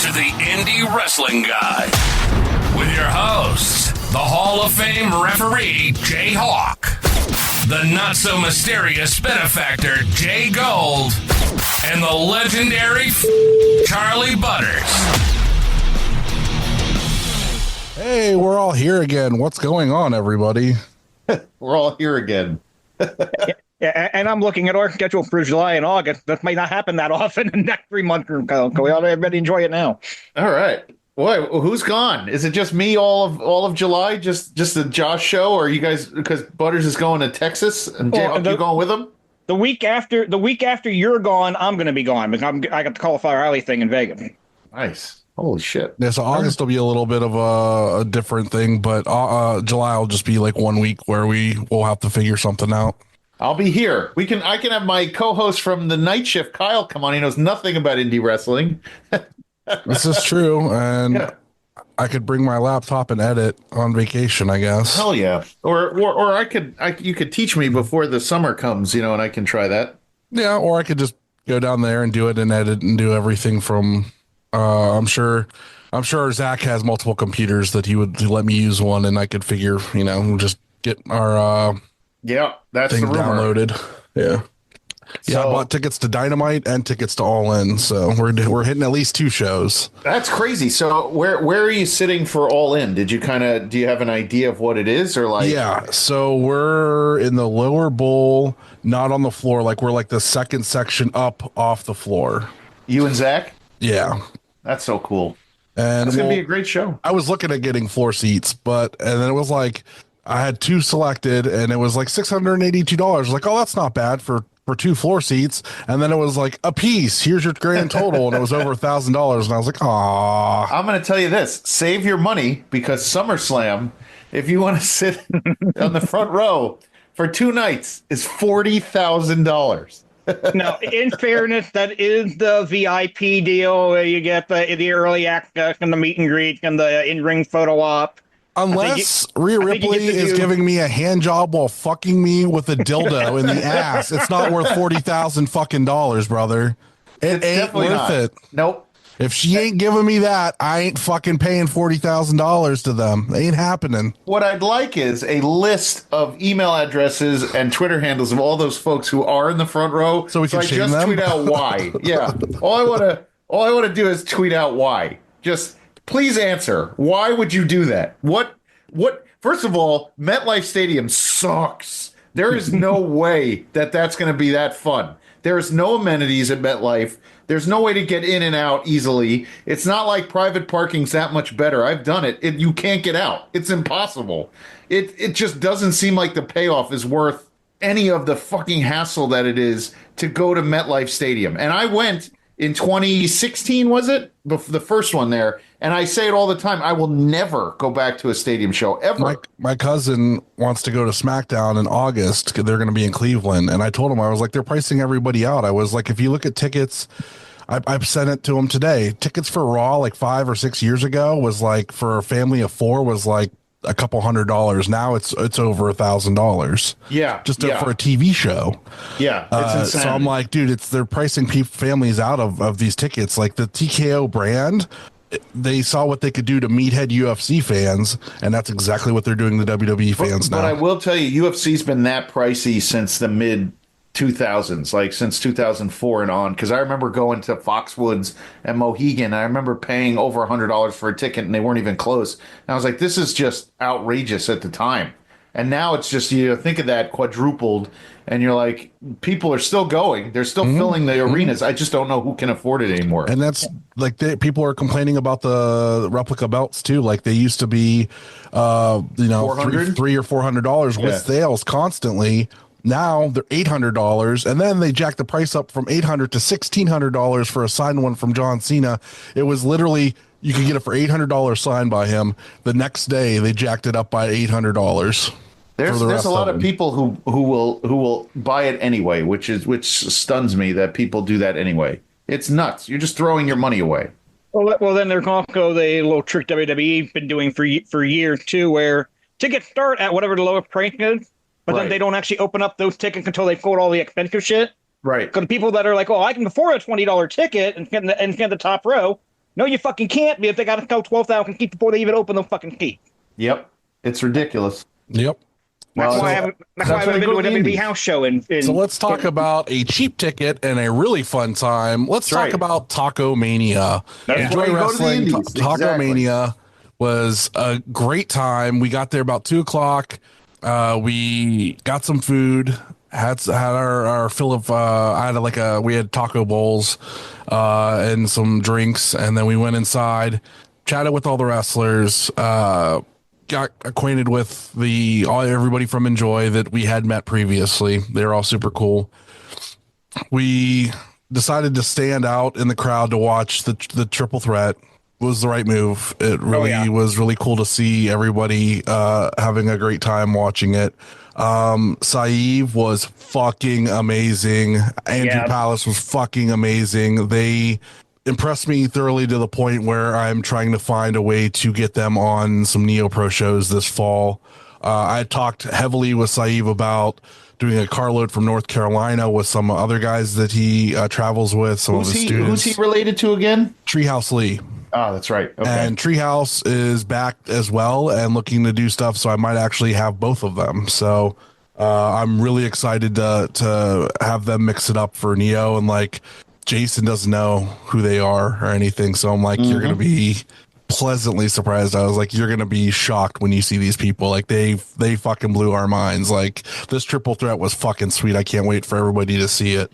to the Indie Wrestling Guy with your hosts, the Hall of Fame referee, JHawk, the not-so-mysterious benefactor, JGold, and the legendary Charly Butters. Hey, we're all here again. What's going on, everybody? We're all here again. Yeah, and I'm looking at our schedule for July and August. That might not happen that often in the next 3 months. We ought to everybody enjoy it now. All right. Boy, who's gone? Is it just me all of July? Just the Josh show, or you guys? Because Butters is going to Texas, and JHawk, you going with him? The week after you're gone, I'm going to be gone because I got the Cauliflower Alley thing in Vegas. Nice. Holy shit. Yeah, so August will be a little bit of a different thing, but July will just be like 1 week where we'll have to figure something out. I'll be here. I can have my co-host from the night shift, Kyle, come on. He knows nothing about indie wrestling. This is true, and yeah. I could bring my laptop and edit on vacation, I guess. Hell yeah. Or you could teach me before the summer comes, and I can try that. Yeah, or I could just go down there and do it and edit and do everything from I'm sure Zach has multiple computers that he would let me use one, and I could figure, just get our that's thing the rumor. downloaded. Yeah. Yeah, I bought tickets to Dynamite and tickets to All In, so we're hitting at least 2 shows. That's crazy. So where are you sitting for All In? Do you have an idea of what it is, or like? Yeah, so we're in the lower bowl, not on the floor. Like we're like the second section up off the floor. You and Zach? Yeah, that's so cool. And it's gonna be a great show. I was looking at getting floor seats, and then it was like I had 2 selected, and it was like $682. Like, oh, that's not bad for 2 floor seats. And then it was like a piece. Here's your grand total, and it was over $1,000. And I was like, "Aw!" I'm going to tell you this: save your money, because SummerSlam, if you want to sit on the front row for 2 nights, is $40,000. Now, in fairness, that is the VIP deal where you get the early access and the meet and greet and the in-ring photo op. Unless Rhea Ripley is giving me a hand job while fucking me with a dildo in the ass, it's not worth $40,000 fucking dollars, brother. It ain't worth it. Nope. If she ain't giving me that, I ain't fucking paying $40,000 to them. It ain't happening. What I'd like is a list of email addresses and Twitter handles of all those folks who are in the front row, so we can shame them? Tweet out why. Yeah. All I want to do is tweet out why. Just please answer. Why would you do that? What? First of all, MetLife Stadium sucks. There is no way that's going to be that fun. There's no amenities at MetLife. There's no way to get in and out easily. It's not like private parking's that much better. I've done it. You can't get out. It's impossible. It just doesn't seem like the payoff is worth any of the fucking hassle that it is to go to MetLife Stadium. And I went in 2016, was it? The first one there. And I say it all the time. I will never go back to a stadium show, ever. My cousin wants to go to SmackDown in August. They're going to be in Cleveland. And I told him, I was like, they're pricing everybody out. I was like, if you look at tickets, I've sent it to him today. Tickets for Raw like 5 or 6 years ago was like, for a family of 4, was like a couple $100. Now it's over $1,000. Yeah, just for a TV show. Yeah, it's insane. So I'm like, dude, they're pricing families out of these tickets. Like the TKO brand, they saw what they could do to meathead UFC fans, and that's exactly what they're doing to WWE fans now. But I will tell you, UFC's been that pricey since the mid 2000s, like since 2004 and on, because I remember going to Foxwoods and Mohegan. I remember paying over $100 for a ticket, and they weren't even close. And I was like, this is just outrageous at the time. And now it's just, you think of that quadrupled, and you're like, people are still going. They're still filling the arenas. I just don't know who can afford it anymore. And that's like, people are complaining about the replica belts too. Like they used to be, $300 or $400 with sales constantly. Now they're $800, and then they jacked the price up from $800 to $1,600 for a signed one from John Cena. It was literally, you could get it for $800 signed by him. The next day they jacked it up by $800. There's a lot of people who will buy it anyway, which stuns me that people do that anyway. It's nuts. You're just throwing your money away. Well, then there's also the little trick WWE's been doing for years too, where tickets start at whatever the lowest price is, but then they don't actually open up those tickets until they quote all the expensive shit. Right. Because the people that are like, oh, I can afford a $20 ticket and get the top row, No, you fucking can't, because they got to tell 12,000 keep before they even open the fucking key. Yep. It's ridiculous. Yep. That's why I haven't been to a WWE house show. So let's talk about a cheap ticket and a really fun time. Let's talk about Tacomania. Enjoy Wrestling. Tacomania was a great time. We got there about 2:00. We got some food. Had our fill of we had taco bowls and some drinks, and then we went inside, chatted with all the wrestlers, got acquainted with everybody from Enjoy that we had met previously. They were all super cool. We decided to stand out in the crowd to watch the triple threat. Was the right move. It really was really cool to see everybody having a great time watching it. Saeed was fucking amazing. Andrew Palace was fucking amazing. They impressed me thoroughly to the point where I'm trying to find a way to get them on some Neo Pro shows this fall. I talked heavily with Saeed about doing a carload from North Carolina with some other guys that he travels with, some of his students. Who's he related to again? Treehouse Lee. Oh, that's right. Okay. And Treehouse is back as well and looking to do stuff, so I might actually have both of them. So I'm really excited to have them mix it up for Neo, and like Jason doesn't know who they are or anything, so I'm like, you're gonna be pleasantly surprised. I was like, you're gonna be shocked when you see these people. Like they fucking blew our minds. Like this triple threat was fucking sweet. I can't wait for everybody to see it.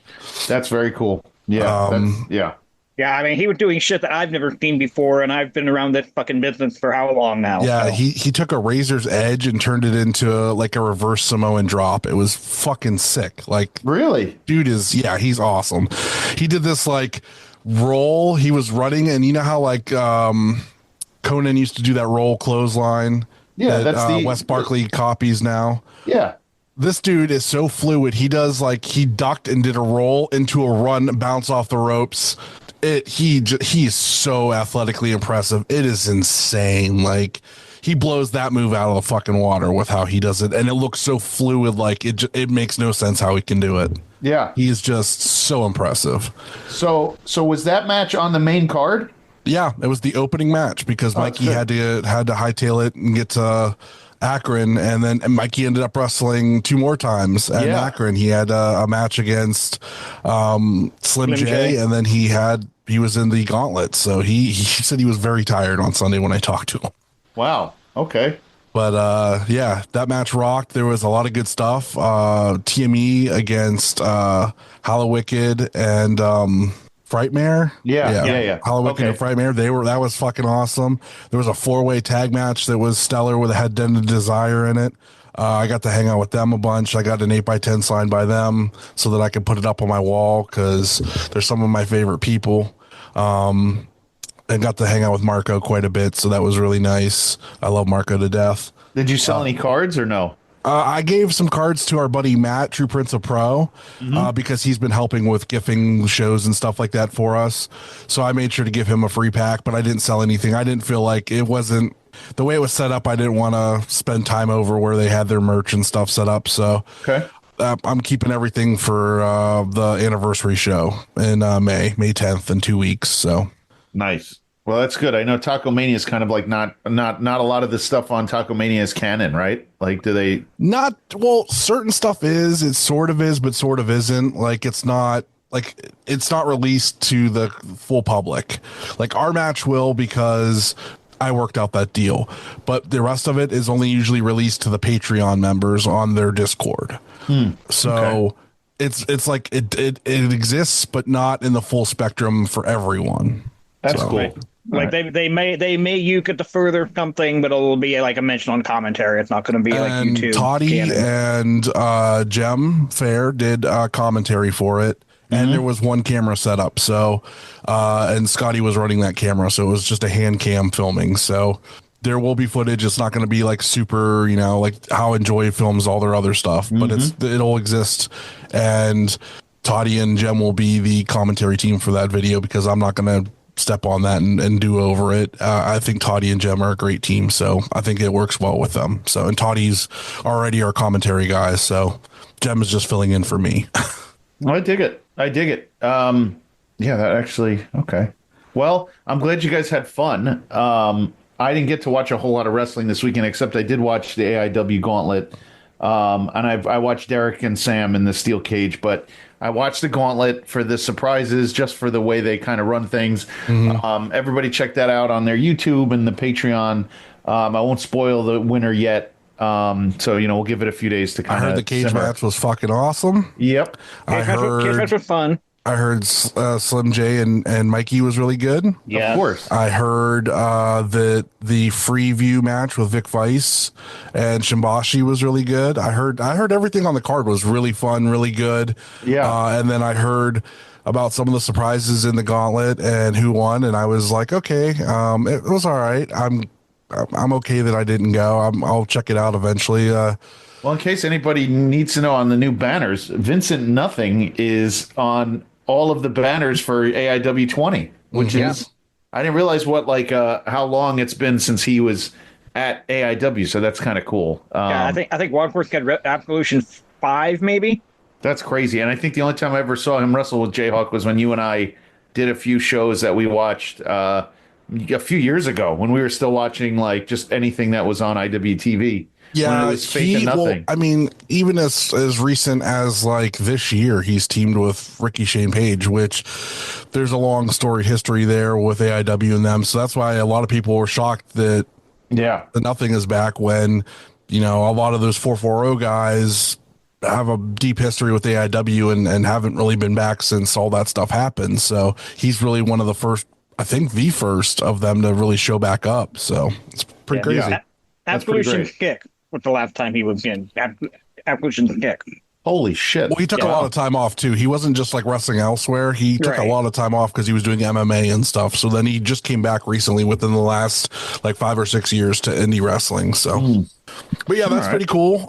That's very cool. Yeah. Yeah, I mean, he was doing shit that I've never seen before, and I've been around this fucking business for how long now? Yeah, so. he took a Razor's Edge and turned it into like a reverse Samoan drop. It was fucking sick. Like, really? Dude he's awesome. He did this like roll. He was running, and you know how like Conan used to do that roll clothesline? Yeah, that's the Wes Barkley copies now. Yeah. This dude is so fluid. He does like he ducked and did a roll into a run, bounce off the ropes. He is so athletically impressive. It is insane. Like he blows that move out of the fucking water with how he does it, and it looks so fluid. Like it makes no sense how he can do it. Yeah, he is just so impressive. So was that match on the main card? Yeah, it was the opening match because Mikey had to hightail it and get to Akron, and then Mikey ended up wrestling 2 more times at Akron. He had a match against Slim J, and then he was in the Gauntlet. So he said he was very tired on Sunday when I talked to him. Wow. Okay. But that match rocked. There was a lot of good stuff. TME against Hollow Wicked and Frightmare. Yeah. Hollow Wicked and Frightmare. That was fucking awesome. There was a 4-way tag match that was stellar with a Head Den of Desire in it. I got to hang out with them a bunch. I got an 8x10 signed by them so that I could put it up on my wall because they're some of my favorite people. And got to hang out with Marco quite a bit, so that was really nice. I love Marco to death. Did you sell any cards or no? I gave some cards to our buddy Matt, True Prince of Pro, because he's been helping with gifting shows and stuff like that for us. So I made sure to give him a free pack, but I didn't sell anything. I didn't feel like it wasn't the way it was set up. I didn't want to spend time over where they had their merch and stuff set up. So I'm keeping everything for the anniversary show in May 10th in 2 weeks. So nice. Well, that's good. I know Tacomania is kind of like not a lot of the stuff on Tacomania is canon, right? Like, do they not? Well, certain stuff is. It sort of is, but sort of isn't. Like, it's not released to the full public. Like our match will because I worked out that deal, but the rest of it is only usually released to the Patreon members on their Discord. So it's like it exists, but not in the full spectrum for everyone. That's cool. Like they may you get the further something, but it'll be like a mention on commentary. It's not going to be like YouTube. Toddy and Jem Fair did commentary for it, and there was one camera set up. So, and Scotty was running that camera, so it was just a hand cam filming. So there will be footage. It's not going to be like super, like how Enjoy films all their other stuff, but it'll exist. And Toddy and Jem will be the commentary team for that video because I'm not going to step on that and do over it. I think Toddy and Jem are a great team, so I think it works well with them. So, and Toddy's already our commentary guy, so Jem is just filling in for me. I dig it. Yeah, that actually okay. Well, I'm glad you guys had fun. I didn't get to watch a whole lot of wrestling this weekend, except I did watch the AIW Gauntlet. And I watched Derek and Sam in the steel cage, but I watched the Gauntlet for the surprises, just for the way they kind of run things. Everybody check that out on their YouTube and the Patreon. I won't spoil the winner yet. So, we'll give it a few days to kind of. I heard the cage match was fucking awesome. Yep. Cage match was fun. I heard Slim J and Mikey was really good. Yeah, of course. I heard that the Freeview match with Vic Vice and Shimbashi was really good. I heard everything on the card was really fun, really good. Yeah. And then I heard about some of the surprises in the Gauntlet and who won, and I was like, okay, it was all right. I'm okay that I didn't go. I'll check it out eventually. Well, in case anybody needs to know on the new banners, Vincent Nothing is on all of the banners for AIW 20, which is, I didn't realize how long it's been since he was at AIW. So that's kind of cool. I think Wadsworth got Absolution 5, maybe. That's crazy. And I think the only time I ever saw him wrestle with JHawk was when you and I did a few shows that we watched a few years ago when we were still watching just anything that was on IWTV. Yeah, it was fake and nothing. I mean, even as recent as this year, he's teamed with Ricky Shane Page, which there's a long story history there with AIW and them. So that's why a lot of people were shocked that the Nothing is back when, a lot of those 440 guys have a deep history with AIW and haven't really been back since all that stuff happened. So he's really one of the first, I think the first of them to really show back up. So it's pretty crazy. Yeah. Absolution Kick was the last time he was in. Absolution Kick. Holy shit. Well, he took a lot of time off too. He wasn't just wrestling elsewhere. He took a lot of time off because he was doing MMA and stuff. So then he just came back recently within the last 5 or 6 years to indie wrestling. So, but yeah, that's pretty cool.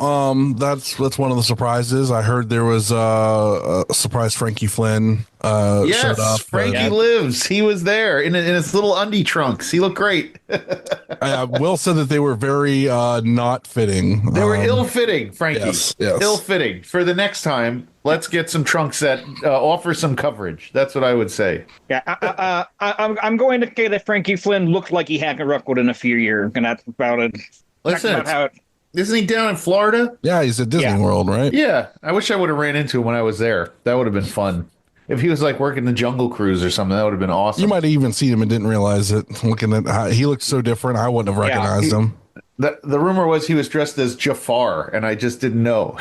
That's one of the surprises. I heard there was a surprise Frankie Flynn. Showed up. Frankie lives. He was there in his little undie trunks. He looked great. Will said that they were very not fitting. They were ill-fitting, Frankie. Yes. Ill-fitting. For the next time, let's get some trunks that offer some coverage. That's what I would say. Yeah, I'm going to say that Frankie Flynn looked like he hadn't wrestled in a few years, and that's about it. Listen, isn't he down in Florida? Yeah, he's at Disney World, right? Yeah, I wish I would have ran into him when I was there. That would have been fun. If he was working the Jungle Cruise or something, that would have been awesome. You might have even seen him and didn't realize it. Looking at how he looked so different, I wouldn't have recognized him. The rumor was he was dressed as Jafar, and I just didn't know.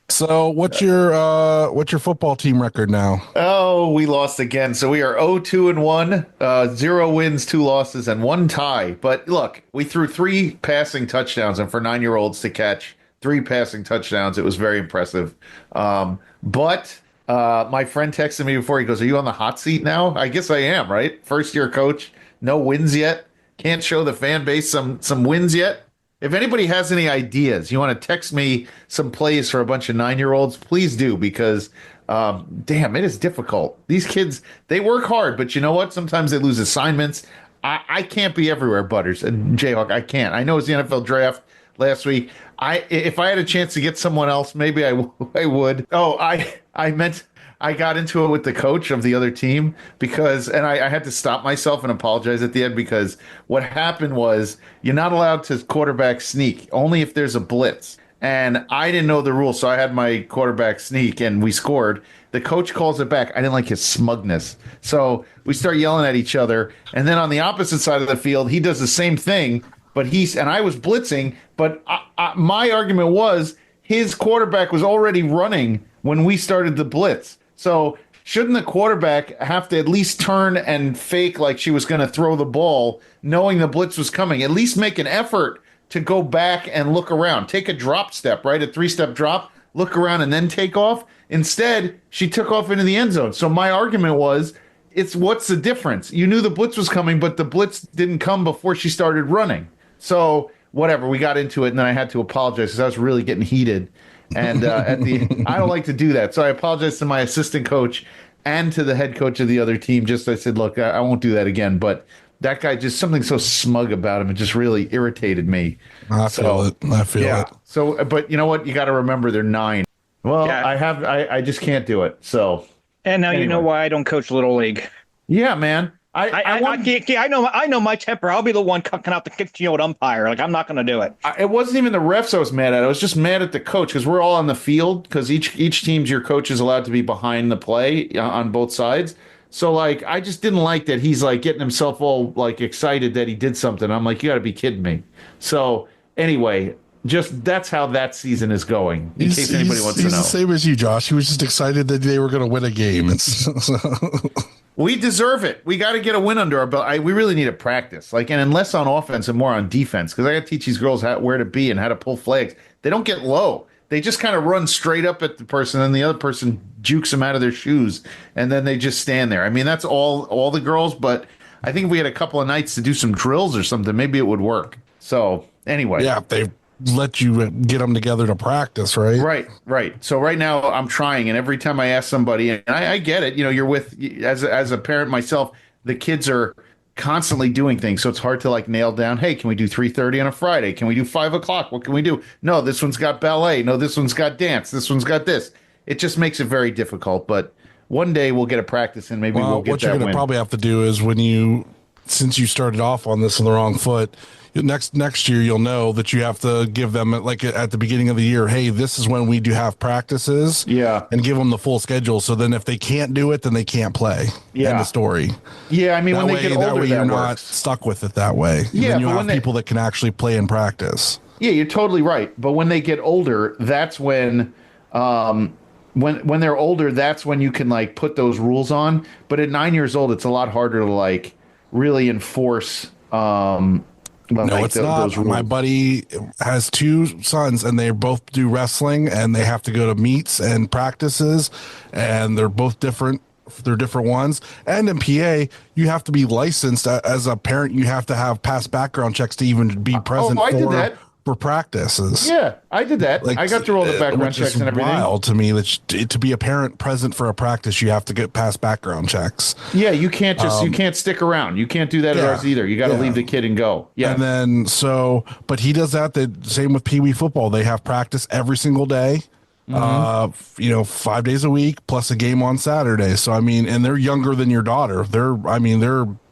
So what's your football team record now? Oh, we lost again. So we are 0-2-1, 0 wins, 2 losses, and 1 tie. But look, we threw 3 passing touchdowns, and for 9-year-olds to catch 3 passing touchdowns, it was very impressive. But my friend texted me before. He goes, "Are you on the hot seat now?" I guess I am, right? First year coach, no wins yet. Can't show the fan base some wins yet. If anybody has any ideas, you want to text me some plays for a bunch of 9-year-olds, please do, because damn, it is difficult. These kids, they work hard, but you know what? Sometimes they lose assignments. I can't be everywhere, Butters and JHawk. I can't. I know it's the NFL draft last week. If I had a chance to get someone else, maybe I would. Oh, I got into it with the coach of the other team and I had to stop myself and apologize at the end, because what happened was you're not allowed to quarterback sneak, only if there's a blitz. And I didn't know the rule, so I had my quarterback sneak and we scored. The coach calls it back. I didn't like his smugness. So we start yelling at each other. And then on the opposite side of the field, he does the same thing, but I was blitzing, but my argument was his quarterback was already running when we started the blitz. So shouldn't the quarterback have to at least turn and fake like she was going to throw the ball, knowing the blitz was coming? At least make an effort to go back and look around. Take a drop step, right? A 3-step drop, look around and then take off. Instead, she took off into the end zone. So my argument was, what's the difference? You knew the blitz was coming, but the blitz didn't come before she started running. So whatever, we got into it, and then I had to apologize because I was really getting heated. And I don't like to do that. So I apologized to my assistant coach and to the head coach of the other team. I said, look, I won't do that again. But that guy, just something so smug about him, it just really irritated me. I feel it. So, but you know what? You got to remember they're 9. Well, I just can't do it. So And now you know why I don't coach Little League. Yeah, man. I know my temper. I'll be the one cutting out the kick to an umpire. Like, I'm not going to do it. It wasn't even the refs I was mad at. I was just mad at the coach because we're all on the field because each team's your coach is allowed to be behind the play on both sides. So, like, I just didn't like that he's, like, getting himself all, like, excited that he did something. I'm like, you got to be kidding me. So, anyway, just that's how that season is going, in case anybody wants to know. He's the same as you, Josh. He was just excited that they were going to win a game. We deserve it. We got to get a win under our belt. We really need to practice, and less on offense and more on defense, because I got to teach these girls where to be and how to pull flags. They don't get low. They just kind of run straight up at the person, and the other person jukes them out of their shoes, and then they just stand there. I mean, that's all the girls, but I think if we had a couple of nights to do some drills or something, maybe it would work. So anyway. Yeah, they let you get them together to practice, right? Right. So right now I'm trying, and every time I ask somebody, and I get it, you're with, as a parent myself, the kids are constantly doing things, so it's hard to nail down, hey, can we do 3:30 on a Friday? Can we do 5:00? What can we do? No, this one's got ballet. No, this one's got dance. This one's got this. It just makes it very difficult, but one day we'll get a practice and maybe we'll get that win. What you're going to probably have to do is since you started off on this on the wrong foot, next year you'll know that you have to give them at the beginning of the year, hey, this is when we do have practices, and give them the full schedule. So then if they can't do it, then they can't play. End of story. Yeah, I mean, when they get older, that way you're not works. stuck with it that way. Yeah, then you'll have people that can actually play in practice. Yeah, you're totally right. But when they get older, that's when when they're older, that's when you can put those rules on. But at 9 years old, it's a lot harder to really enforce. No, it's not. My buddy has two sons, and they both do wrestling, and they have to go to meets and practices, and they're both different. They're different ones. And in PA, you have to be licensed as a parent. You have to have past background checks to even be present for practices. Yeah, I did that. I got through all the background checks and everything. Wild to me that to be a parent present for a practice, you have to get past background checks. Yeah, you can't you can't stick around. You can't do that at ours either. You got to leave the kid and go. Yeah, and then but he does that. The same with Pee Wee football. They have practice every single day. 5 days a week plus a game on Saturday. So I mean, and they're younger than your daughter. They're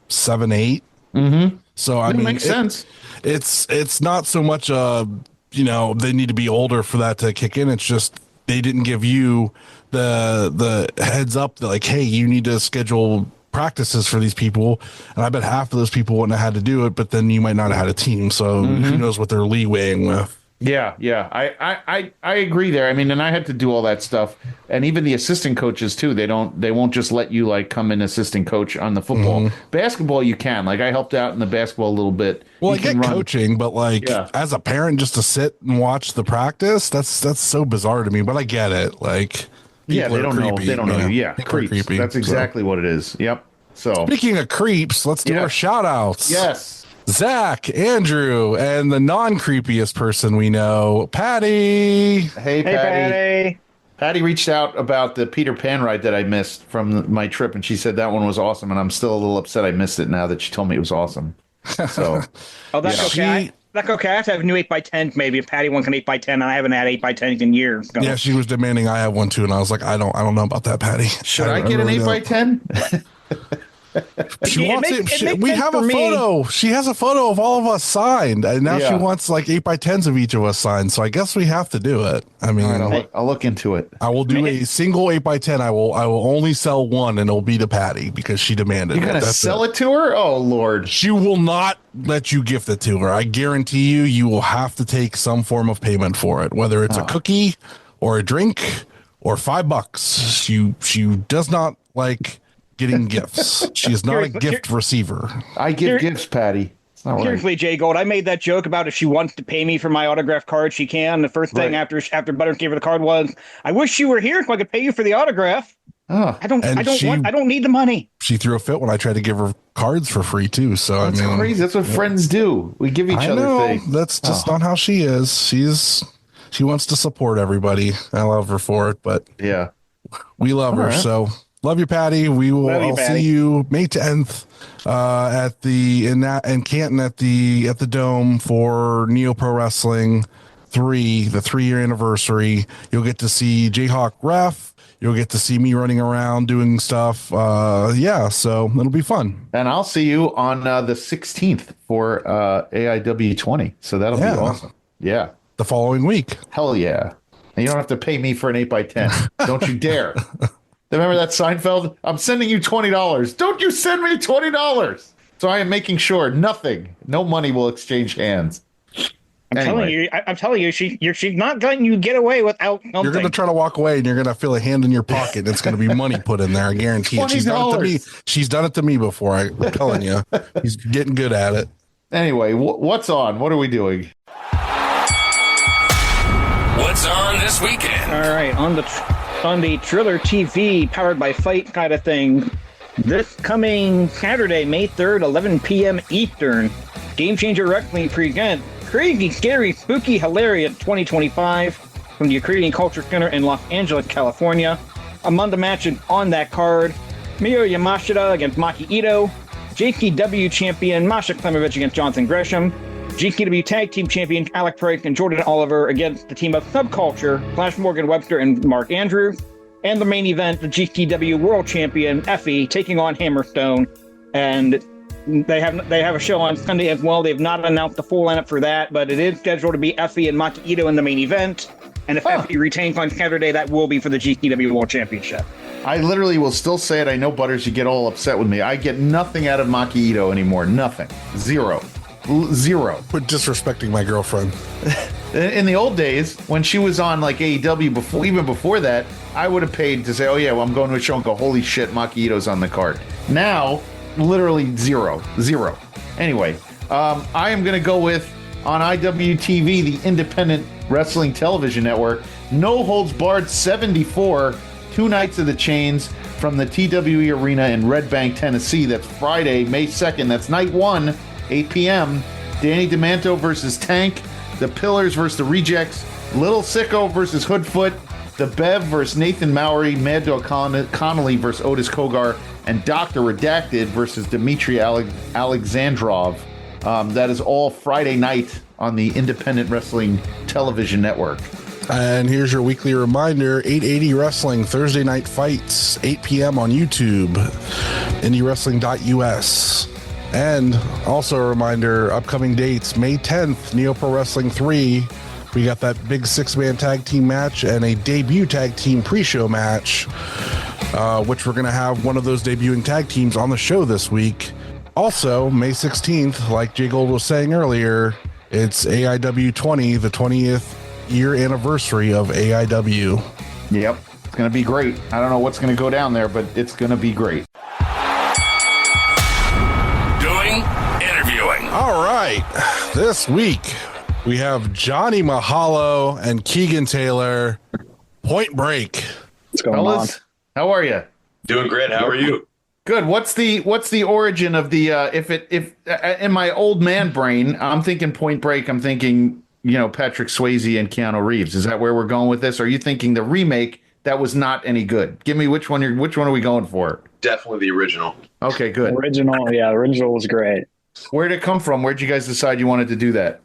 7, 8. Mm-hmm. So I mean, makes sense. It's not so much they need to be older for that to kick in. It's just they didn't give you the heads up that hey, you need to schedule practices for these people. And I bet half of those people wouldn't have had to do it, but then you might not have had a team. So who knows what they're leewaying with. Yeah. I agree there. I mean, and I had to do all that stuff, and even the assistant coaches too. They won't just let you come in assistant coach on the football. Basketball, you can. I helped out in the basketball a little bit. Well, I get coaching, but as a parent, just to sit and watch the practice, that's so bizarre to me. But I get it. They don't know. They don't know. Yeah, creeps. Creepy, that's exactly what it is. Yep. So speaking of creeps, let's do our shout outs. Yes. Zach, Andrew, and the non-creepiest person we know, Patty. Hey, Patty. Patty reached out about the Peter Pan ride that I missed from my trip, and she said that one was awesome, and I'm still a little upset I missed it now that she told me it was awesome. So, that's okay. That's okay. I have to have a new 8x10 maybe. If Patty wants an 8x10, and I haven't had 8x10 in years. Yeah, she was demanding I have one too, and I was like, I don't know about that, Patty. Should I get an 8x10? She wants it. We have a photo. She has a photo of all of us signed, and now she wants 8x10s of each of us signed. So I guess we have to do it. I mean, I'll look into it. I will do a single 8x10. I will only sell one, and it'll be to Patty because she demanded it. You're gonna sell it to her? Oh Lord! She will not let you gift it to her. I guarantee you. You will have to take some form of payment for it, whether it's a cookie or a drink or $5. She does not like getting gifts. She is not a gift receiver. I give gifts, Patty. Seriously, JGold, I made that joke about if she wants to pay me for my autograph card, she can. The first thing after Butters gave her the card was, "I wish you were here so I could pay you for the autograph." Oh, I don't need the money. She threw a fit when I tried to give her cards for free too. So that's crazy. That's what friends do. We give each other things. That's just not how she is. She wants to support everybody. I love her for it, but we love her. Right. So. Love you, Patty. I'll see you May 10th in Canton at the Dome for Neo Pro Wrestling. 3, the 3-year anniversary. You'll get to see JHawk ref. You'll get to see me running around doing stuff. So it'll be fun. And I'll see you on the 16th for AIW 20. So that'll be awesome. Yeah. The following week. Hell yeah. And you don't have to pay me for an 8x10. Don't you dare. Remember that Seinfeld? I'm sending you $20. Don't you send me $20. So I am making sure no money will exchange hands. I'm telling you, she's not letting you get away without something. You're going to try to walk away, and you're going to feel a hand in your pocket. And it's going to be money put in there. I guarantee it. She's done it to me. She's done it to me before. I'm telling you, he's getting good at it. Anyway, what's on? What are we doing? What's on this weekend? All right, on the Triller TV powered by Fight kind of thing. This coming Saturday, May 3rd, 11 p.m. Eastern, Game Changer Wrestling present Crazy, Scary, Spooky, Hilarious 2025 from the Ukrainian Culture Center in Los Angeles, California. Among the matches on that card, Miyo Yamashita against Maki Ito, JCW champion Masha Klemovich against Jonathan Gresham, GCW Tag Team Champion Alec Price and Jordan Oliver against the team of Subculture, Flash Morgan Webster and Mark Andrews, and the main event, the GCW World Champion Effie taking on Hammerstone, and they have a show on Sunday as well. They have not announced the full lineup for that, but it is scheduled to be Effie and Maki Ito in the main event. And if Effie retains on Saturday, that will be for the GCW World Championship. I literally will still say it. I know, Butters, you get all upset with me. I get nothing out of Maki Ito anymore. Nothing. Zero. Quit disrespecting my girlfriend. In the old days, when she was on like AEW, even before that, I would have paid to say, oh yeah, well, I'm going to a show and go, holy shit, Maki Ito's on the card. Now, literally zero. Anyway, I am going to go with, on IWTV, the Independent Wrestling Television Network, No Holds Barred 74, 2 nights of the chains from the TWE Arena in Red Bank, Tennessee. That's Friday, May 2nd. That's night 1, 8 p.m. Danny DeManto versus Tank, The Pillars versus the Rejects, Little Sicko versus Hoodfoot, The Bev versus Nathan Mowry, Mad Dog Connolly versus Otis Kogar, and Dr. Redacted versus Dmitry Alexandrov. That is all Friday night on the Independent Wrestling Television Network. And here's your weekly reminder, 880 Wrestling, Thursday Night Fights, 8 p.m. on YouTube, indiewrestling.us. And also a reminder, upcoming dates, May 10th, Neo Pro Wrestling 3. We got that big 6-man tag team match and a debut tag team pre-show match, which we're going to have one of those debuting tag teams on the show this week. Also, May 16th, like JGold was saying earlier, it's AIW 20, the 20th year anniversary of AIW. Yep, it's going to be great. I don't know what's going to go down there, but it's going to be great. Interviewing. All right. This week, we have Johnny Mahalo and Keegan Taylor. Point Break. What's going on? How are you? Doing great. How are you? Good. What's the origin of the if in my old man brain, I'm thinking Point Break, I'm thinking, Patrick Swayze and Keanu Reeves. Is that where we're going with this? Or are you thinking the remake that was not any good? Give me which one are we going for? Definitely the original. Okay, good. Original, yeah, the original was great. Where'd it come from? Where'd you guys decide you wanted to do that?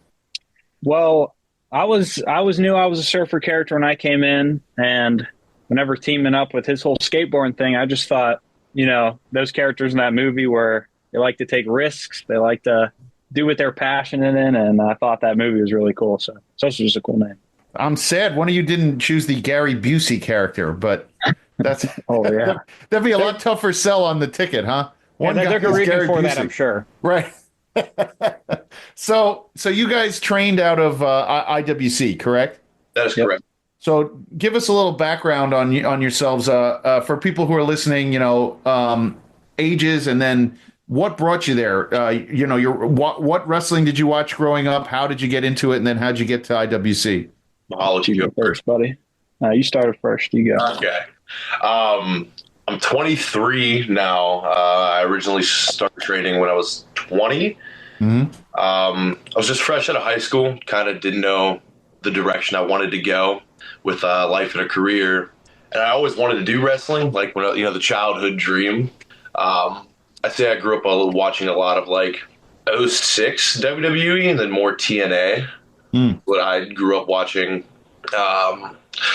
Well, I was new. I was a surfer character when I came in, and whenever teaming up with his whole skateboarding thing, I just thought, those characters in that movie where they like to take risks, they like to do what they're passionate in, and I thought that movie was really cool. So it's just a cool name. I'm sad one of you didn't choose the Gary Busey character, but that's oh yeah, that'd be a lot tougher sell on the ticket, huh? One guy is Gary for Busey. That, I'm sure. Right. So you guys trained out of IWC, correct? That is correct. So give us a little background on yourselves for people who are listening. Ages, and then what brought you there. What wrestling did you watch growing up? How did you get into it, and then how'd you get to IWC? Mahalo, you go first, buddy. You started first. You go. Okay. I'm 23 now. I originally started training when I was 20. Mm-hmm. I was just fresh out of high school, kind of didn't know the direction I wanted to go with life and a career. And I always wanted to do wrestling, like when the childhood dream. I say I grew up watching a lot of like 06 WWE and then more TNA. what I grew up watching.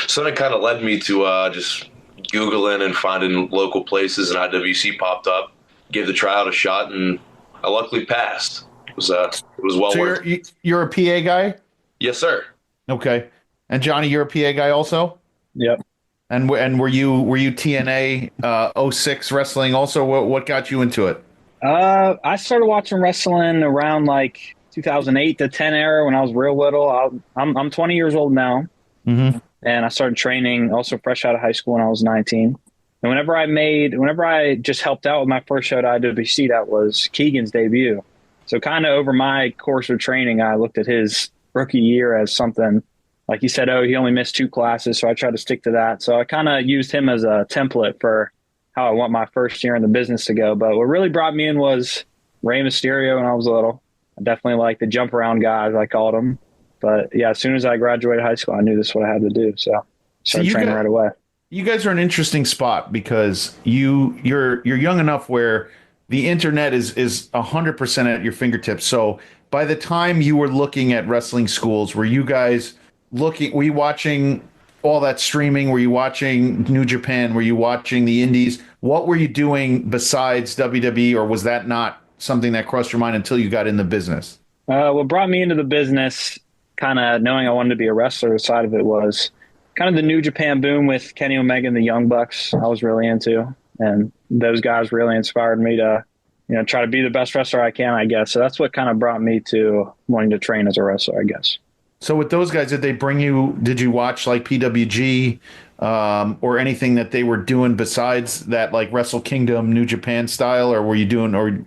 So that kind of led me to just Googling and finding local places, and IWC popped up. Gave the tryout a shot, and I luckily passed. It was well worth it. You're a PA guy? Yes, sir. Okay. And Johnny, you're a PA guy also? Yep. And were you TNA 06 wrestling also? What got you into it? I started watching wrestling around like 2008 to 10 era when I was real little. I'm 20 years old now, and I started training also fresh out of high school when I was 19. And whenever I just helped out with my first show at IWC, that was Keegan's debut. So kind of over my course of training, I looked at his rookie year as something like he said, he only missed 2 classes. So I tried to stick to that. So I kind of used him as a template for how I want my first year in the business to go. But what really brought me in was Rey Mysterio when I was little. I definitely like the jump around guys, I called him. But yeah, as soon as I graduated high school, I knew this is what I had to do. So I started training right away. You guys are an interesting spot because you're young enough where the internet is 100% at your fingertips. So by the time you were looking at wrestling schools, were you watching all that streaming? Were you watching New Japan? Were you watching the indies? What were you doing besides WWE, or was that not something that crossed your mind until you got in the business? What brought me into the business, kind of knowing I wanted to be a wrestler side of it, was kind of the New Japan boom with Kenny Omega and the Young Bucks. I was really into, and those guys really inspired me to, try to be the best wrestler I can, I guess. So that's what kind of brought me to wanting to train as a wrestler, I guess. So with those guys, did you watch like PWG or anything that they were doing besides that, like Wrestle Kingdom, New Japan style, or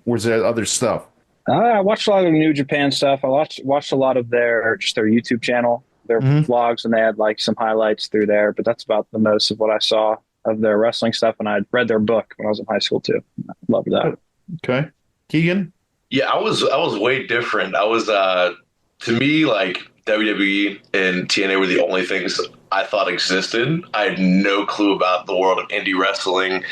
was there other stuff? I watched a lot of New Japan stuff. I watched a lot of their YouTube channel, their vlogs, and they had like some highlights through there. But that's about the most of what I saw of their wrestling stuff. And I read their book when I was in high school too. I loved that. Okay, Keegan. Yeah, I was way different. I was to me, like WWE and TNA were the only things I thought existed. I had no clue about the world of indie wrestling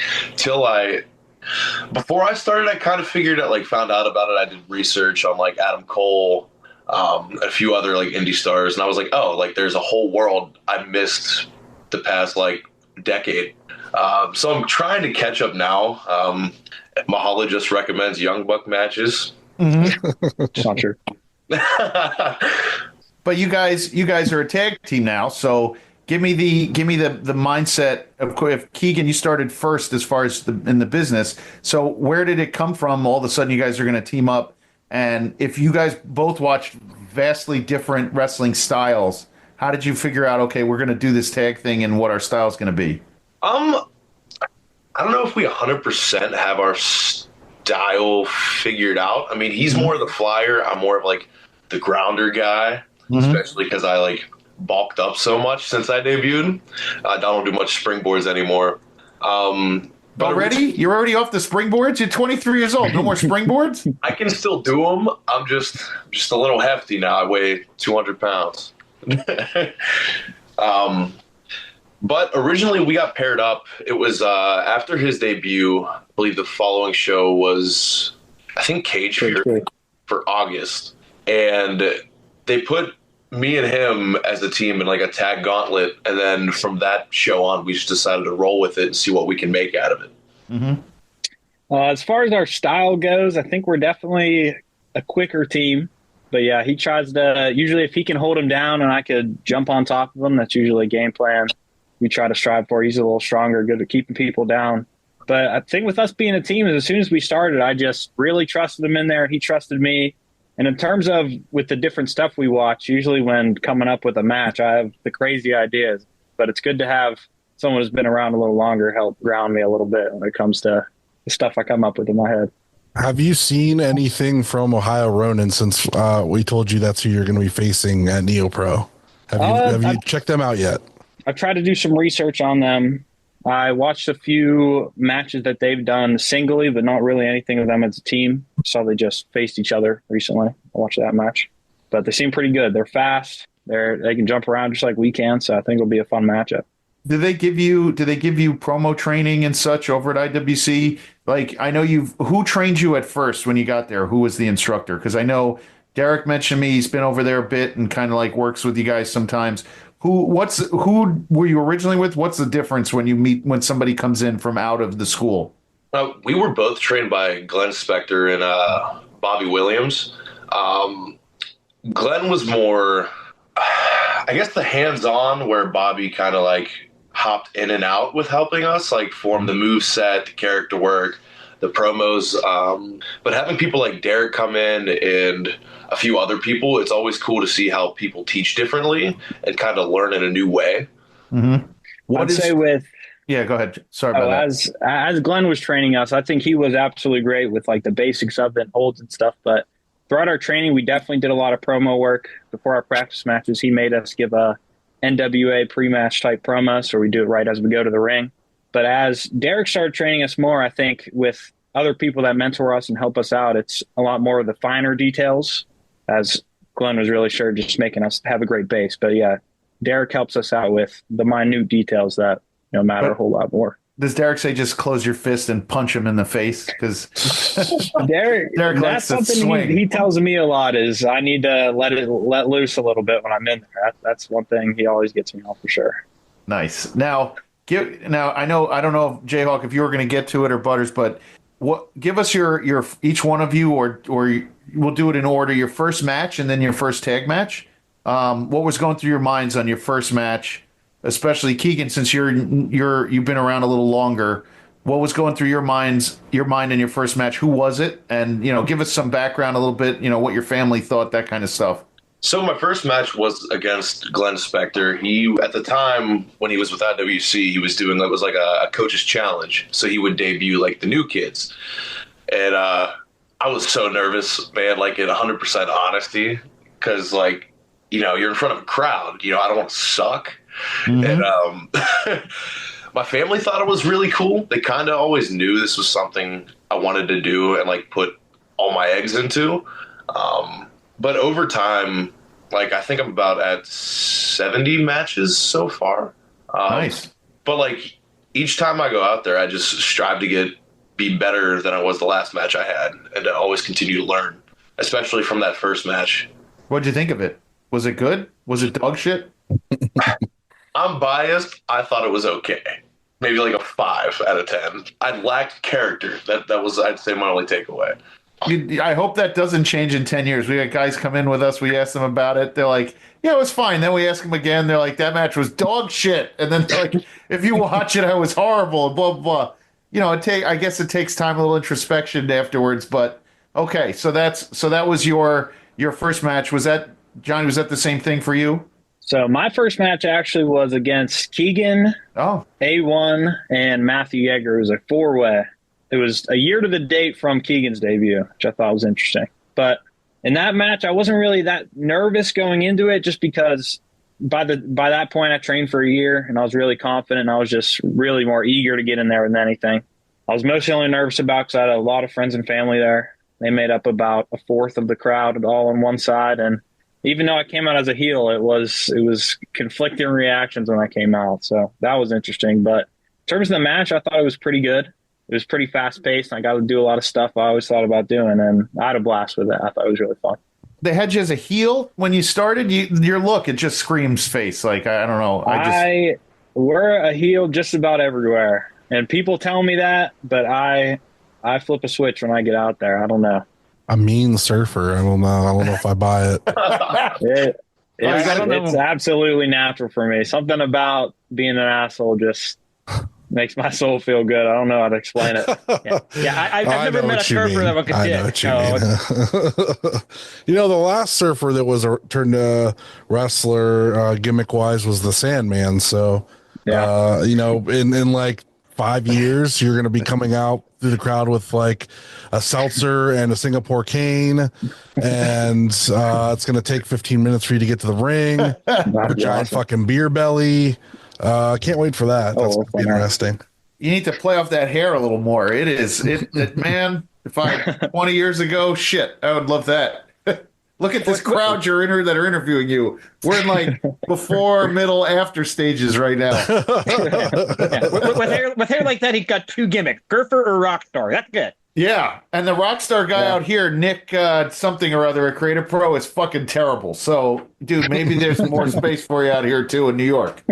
before I started. I kind of found out about it. I did research on like Adam Cole, a few other like indie stars, and I was like, oh, like there's a whole world I missed the past like decade. So I'm trying to catch up now. Mahalo just recommends Young Buck matches. It's not true. But you guys are a tag team now, so give me the mindset of if Keegan, you started first as far as in the business. So where did it come from? All of a sudden, you guys are going to team up, and if you guys both watched vastly different wrestling styles, how did you figure out? Okay, we're going to do this tag thing, and what our style is going to be? I don't know if we 100% have our style figured out. I mean, he's more of the flyer. I'm more of like the grounder guy. Especially because I like bulked up so much since I debuted. I don't do much springboards anymore. But you're already off the springboards? You're 23 years old. No more springboards? I can still do them. I'm just a little hefty now. I weigh 200 pounds. But originally we got paired up. It was after his debut. I believe the following show was, I think, Cage Fury for August. And they put me and him as a team in like a tag gauntlet, and then from that show on, we just decided to roll with it and see what we can make out of it. As far as our style goes, I think we're definitely a quicker team. But yeah, he tries to, usually if he can hold him down and I could jump on top of him, that's usually a game plan we try to strive for. He's a little stronger, good at keeping people down. But I think with us being a team, as soon as we started, I just really trusted him in there. He trusted me. And in terms of with the different stuff we watch, usually when coming up with a match, I have the crazy ideas. But it's good to have someone who's been around a little longer help ground me a little bit when it comes to the stuff I come up with in my head. Have you seen anything from Ohio Ronin since we told you that's who you're going to be facing at NeoPro? Have you checked them out yet? I've tried to do some research on them. I watched a few matches that they've done singly, but not really anything of them as a team. Saw they just faced each other recently. I watched that match, but they seem pretty good. They're fast. They can jump around just like we can. So I think it'll be a fun matchup. Do they give you promo training and such over at IWC? Like, I know who trained you at first when you got there? Who was the instructor? Because I know Derek mentioned me. He's been over there a bit and kind of like works with you guys sometimes. Who were you originally with? What's the difference when somebody comes in from out of the school? We were both trained by Glenn Spector and Bobby Williams. Glenn was more, I guess, the hands-on, where Bobby kind of like hopped in and out with helping us, like form the move set, the character work, the promos. But having people like Derek come in and a few other people, it's always cool to see how people teach differently and kind of learn in a new way. Mm-hmm. Yeah, go ahead. Sorry about that. As Glenn was training us, I think he was absolutely great with like the basics of it, holds and stuff. But throughout our training, we definitely did a lot of promo work. Before our practice matches, he made us give a NWA pre-match type promo, so we do it right as we go to the ring. But as Derek started training us more, I think with other people that mentor us and help us out, it's a lot more of the finer details, as Glenn was really sure just making us have a great base. But yeah, Derek helps us out with the minute details that matter a whole lot more. Does Derek say just close your fist and punch him in the face? Because Derek that's something he tells me a lot is I need to let loose a little bit when I'm in there. That's one thing he always gets me on for sure. Nice. Now I don't know if JHawk, if you were going to get to it, or Butters, but give us your each one of you, or we'll do it in order. Your first match and then your first tag match. What was going through your minds on your first match? Especially Keegan, since you've been around a little longer, what was going through your mind in your first match? Who was it? And give us some background a little bit. What your family thought, that kind of stuff. So my first match was against Glenn Spector. He, at the time when he was with IWC, he was doing it was like a coach's challenge. So he would debut like the new kids, and I was so nervous, man. Like in 100% honesty, because like you're in front of a crowd. I don't want to suck. Mm-hmm. And my family thought it was really cool. They kind of always knew this was something I wanted to do and like put all my eggs into. But over time, like I think I'm about at 70 matches so far. Nice. But like each time I go out there, I just strive to be better than I was the last match I had, and to always continue to learn, especially from that first match. What'd you think of it? Was it good? Was it dog shit? I'm biased. I thought it was okay. Maybe like a 5 out of 10. I lacked character. That was, I'd say, my only takeaway. I hope that doesn't change in 10 years. We got guys come in with us. We ask them about it. They're like, yeah, it was fine. Then we ask them again. They're like, that match was dog shit. And then they're like, if you watch it, it was horrible. Blah, blah, blah. I guess it takes time, a little introspection afterwards. But okay, so that was your first match. Was that, Johnny, was that the same thing for you? So my first match actually was against Keegan, A1, and Matthew Yeager. It was a 4-way. It was a year to the date from Keegan's debut, which I thought was interesting. But in that match, I wasn't really that nervous going into it, just because by that point I trained for a year and I was really confident. And I was just really more eager to get in there than anything. I was mostly only nervous about because I had a lot of friends and family there. They made up about a fourth of the crowd all on one side, and even though I came out as a heel, it was conflicting reactions when I came out. So that was interesting. But in terms of the match, I thought it was pretty good. It was pretty fast paced, and I got to do a lot of stuff I always thought about doing, and I had a blast with it. I thought it was really fun. They had you as a heel when you started. Your look, it just screams face. Like, I don't know. We're a heel just about everywhere, and people tell me that, but I flip a switch when I get out there. I don't know. A mean surfer. I don't know if I buy it. It's absolutely natural for me. Something about being an asshole just makes my soul feel good. I don't know how to explain it. I've never met a surfer that looked a dick. The last surfer that was turned wrestler gimmick wise was the Sandman. So, in like 5 years, you're going to be coming out through the crowd with like a seltzer and a Singapore cane, and it's going to take 15 minutes for you to get to the ring. A giant fucking beer belly. Can't wait for that. That's going to be interesting. You need to play off that hair a little more. Man, if 20 years ago, shit, I would love that. Look at this crowd that are interviewing you. We're in like before, middle, after stages right now. With hair like that, he's got 2 gimmicks: Gurfer or Rockstar. That's good. Yeah, and the Rockstar guy out here, Nick something or other at Creative Pro, is fucking terrible. So, dude, maybe there's more space for you out here too in New York.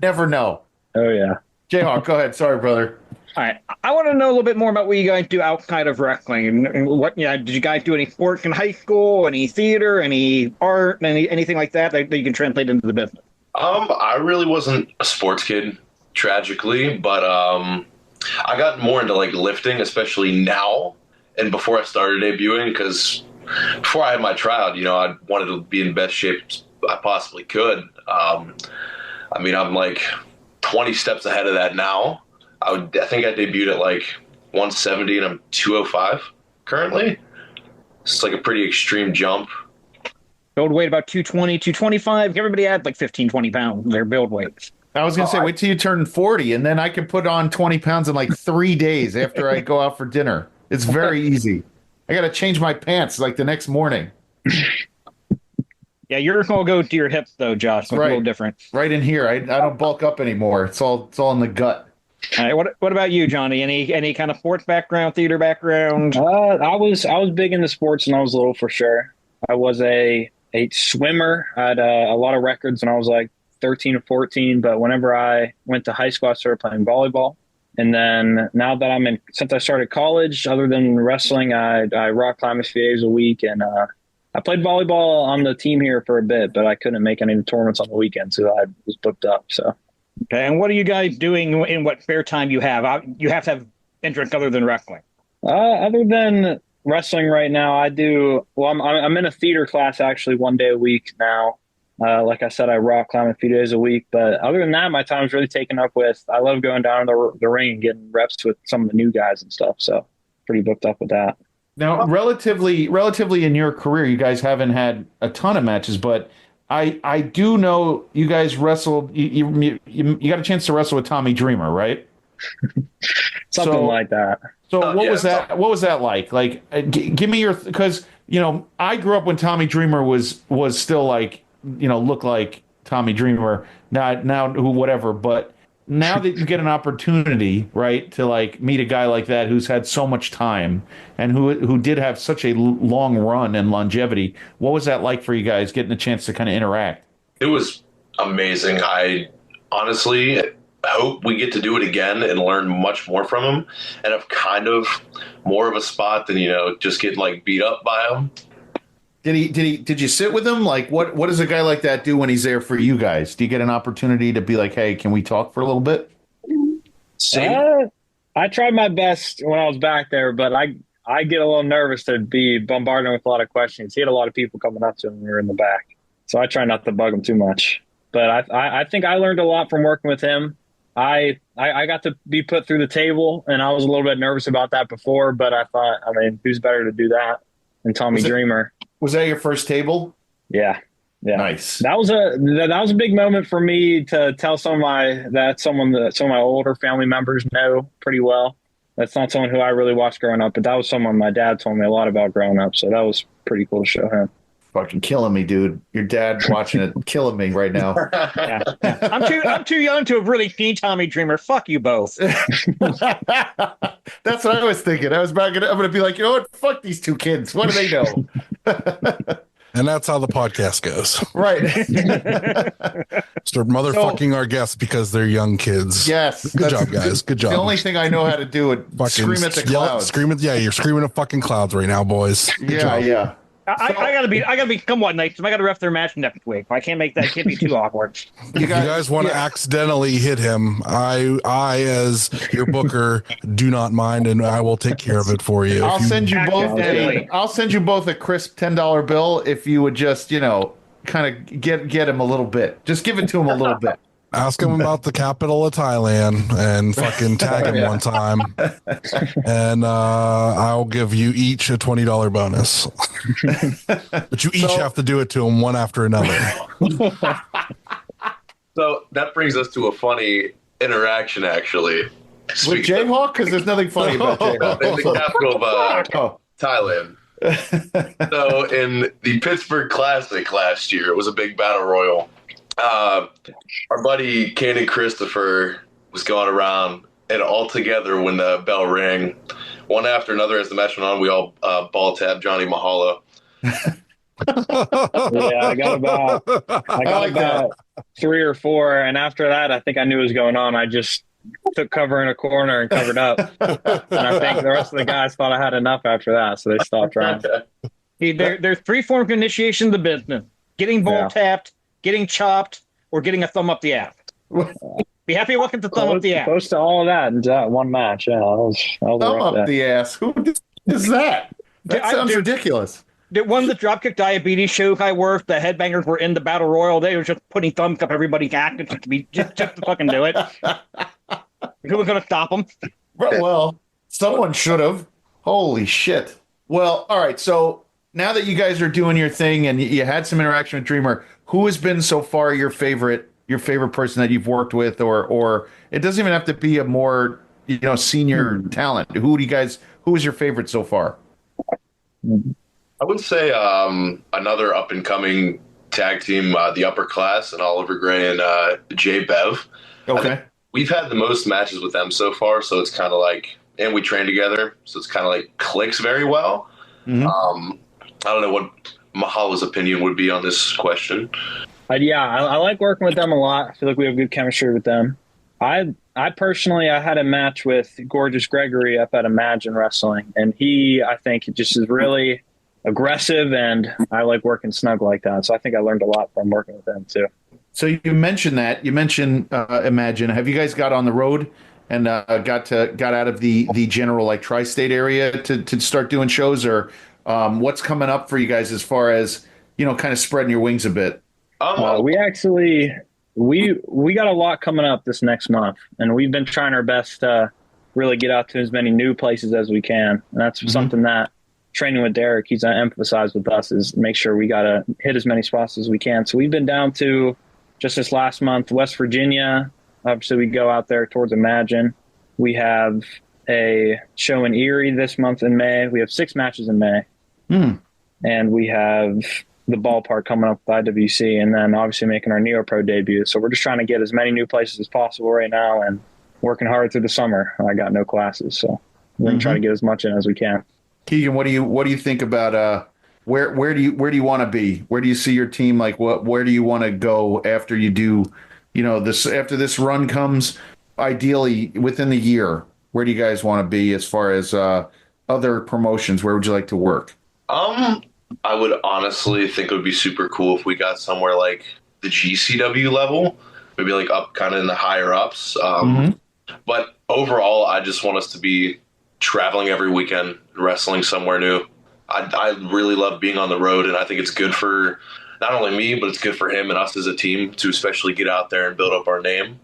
Never know. Oh yeah. JHawk, go ahead. Sorry, brother. All right, I want to know a little bit more about what you guys do outside of wrestling. And what, did you guys do any sports in high school, any theater, any art, anything like that you can translate into the business? I really wasn't a sports kid, tragically, but I got more into like lifting, especially now and before I started debuting, because before I had my tryout, I wanted to be in best shape I possibly could. I'm like 20 steps ahead of that now. I think I debuted at like 170 and I'm 205 currently. It's like a pretty extreme jump. Build weight about 220, 225. Everybody had like 15, 20 pounds, their build weights. I was going to say, wait till you turn 40, and then I can put on 20 pounds in like 3 days after I go out for dinner. It's very easy. I got to change my pants like the next morning. Yeah, yours will go to your hips, though, Josh. It's right. A little different. Right in here. I don't bulk up anymore. It's all in the gut. All right, what about you, Johnny? Any kind of sports background, theater background? I was big into sports when I was little, for sure. I was a swimmer. I had a lot of records when I was like 13 or 14, but whenever I went to high school, I started playing volleyball. And then now that since I started college, other than wrestling, I rock climb a few days a week. And I played volleyball on the team here for a bit, but I couldn't make any tournaments on the weekend, so I was booked up. So. Okay, and what are you guys doing in what spare time you have? You have to have interest other than wrestling. Other than wrestling right now, I'm in a theater class actually 1 day a week now. Like I said, I rock climb a few days a week. But other than that, my time's really taken up with, I love going down to the ring and getting reps with some of the new guys and stuff. So pretty booked up with that. Now, relatively in your career, you guys haven't had a ton of matches, but I do know you guys wrestled. You got a chance to wrestle with Tommy Dreamer, right? Something like that. So what was that? What was that like? Like, give me your, because I grew up when Tommy Dreamer was still like, looked like Tommy Dreamer. Now whatever, but now that you get an opportunity, right, to like meet a guy like that who's had so much time and who did have such a long run and longevity, what was that like for you guys getting a chance to kind of interact? It was amazing. I honestly hope we get to do it again and learn much more from him and have kind of more of a spot than, just getting like beat up by him. Did you sit with him? Like, what does a guy like that do when he's there for you guys? Do you get an opportunity to be like, hey, can we talk for a little bit? I tried my best when I was back there, but I get a little nervous to be bombarded with a lot of questions. He had a lot of people coming up to him when we were in the back. So I try not to bug him too much. But I think I learned a lot from working with him. I got to be put through the table, and I was a little bit nervous about that before, but I thought, who's better to do that than Tommy Dreamer? Was that your first table? Yeah. Nice. That was a big moment for me to tell some of my older family members know pretty well. That's not someone who I really watched growing up, but that was someone my dad told me a lot about growing up. So that was pretty cool to show him. Fucking killing me, dude. Your dad watching it, killing me right now. Yeah. I'm too young to have really seen Tommy Dreamer. Fuck you both. That's what I was thinking. I'm gonna be like, what? Fuck these two kids. What do they know? And that's how the podcast goes. Right. Start motherfucking our guests because they're young kids. Yes. Good job, guys. Good job. The only thing I know how to do is scream at the clouds. You're screaming at fucking clouds right now, boys. Good job. Yeah. I gotta be somewhat nice. I gotta ref their match next week. I can't make that. It can't be too awkward. If you guys want to accidentally hit him, I as your booker do not mind, and I will take care of it for you. I'll send you both a crisp $10 bill if you would just kind of get him a little bit. Just give it to him a little bit. Ask him about the capital of Thailand and fucking tag him one time. And I'll give you each a $20 bonus. But you each have to do it to him one after another. So that brings us to a funny interaction, actually. With JHawk? Because there's nothing funny about JHawk. In the capital of Thailand. So in the Pittsburgh Classic last year, it was a big battle royal. Our buddy Cannon Christopher was going around, and all together when the bell rang, one after another as the match went on, we all ball tapped Johnny Mahalo. Yeah, I got about 3 or 4, and after that, I think I knew what was going on. I just took cover in a corner and covered up, and I think the rest of the guys thought I had enough after that, so they stopped trying. There's 3 forms of initiation of the business: getting ball tapped, getting chopped, or getting a thumb up the ass. Be happy looking to thumb up the ass. Close to all of that in one match. Yeah, that was thumb up the ass. Who is that? That sounds ridiculous. One of the Dropkick Diabetes shows I worked, the headbangers were in the Battle Royal. They were just putting thumbs up everybody's ass just to fucking do it. Who was going to stop them? Well, someone should have. Holy shit. Well, all right. So now that you guys are doing your thing and you had some interaction with Dreamer, who has been so far your favorite person that you've worked with, or it doesn't even have to be a more, senior talent. Who is your favorite so far? I would say another up and coming tag team, the Upper Class, and Oliver Gray and Jay Bev. Okay. We've had the most matches with them so far, so it's kind of like, and we train together, so it's kind of like clicks very well. Mm-hmm. I don't know what Mahalo's opinion would be on this question. I like working with them a lot. I feel like we have good chemistry with them. I personally had a match with Gorgeous Gregory up at Imagine Wrestling, and I think just is really aggressive, and I like working snug like that. So I think I learned a lot from working with them too. So you mentioned that. You mentioned Imagine. Have you guys got on the road and got out of the general like tri-state area to start doing shows, or what's coming up for you guys as far as kind of spreading your wings a bit? We got a lot coming up this next month, and we've been trying our best to really get out to as many new places as we can. And that's something that training with Derek, he's emphasized with us, is make sure we got to hit as many spots as we can. So we've been down to, just this last month, West Virginia. Obviously, we go out there towards Imagine. We have a show in Erie this month in May. We have 6 matches in May. And we have the Ballpark coming up with IWC, and then obviously making our Neo Pro debut. So we're just trying to get as many new places as possible right now and working hard through the summer. I got no classes, so we're going to try to get as much in as we can. Keegan, what do you think about where do you want to be? Where do you see your team? Like where do you want to go after you do, after this run comes, ideally within the year? Where do you guys want to be as far as other promotions? Where would you like to work? I would honestly think it would be super cool if we got somewhere like the GCW level, maybe like up kind of in the higher ups. But overall, I just want us to be traveling every weekend, wrestling somewhere new. I really love being on the road, and I think it's good for not only me, but it's good for him and us as a team to especially get out there and build up our name.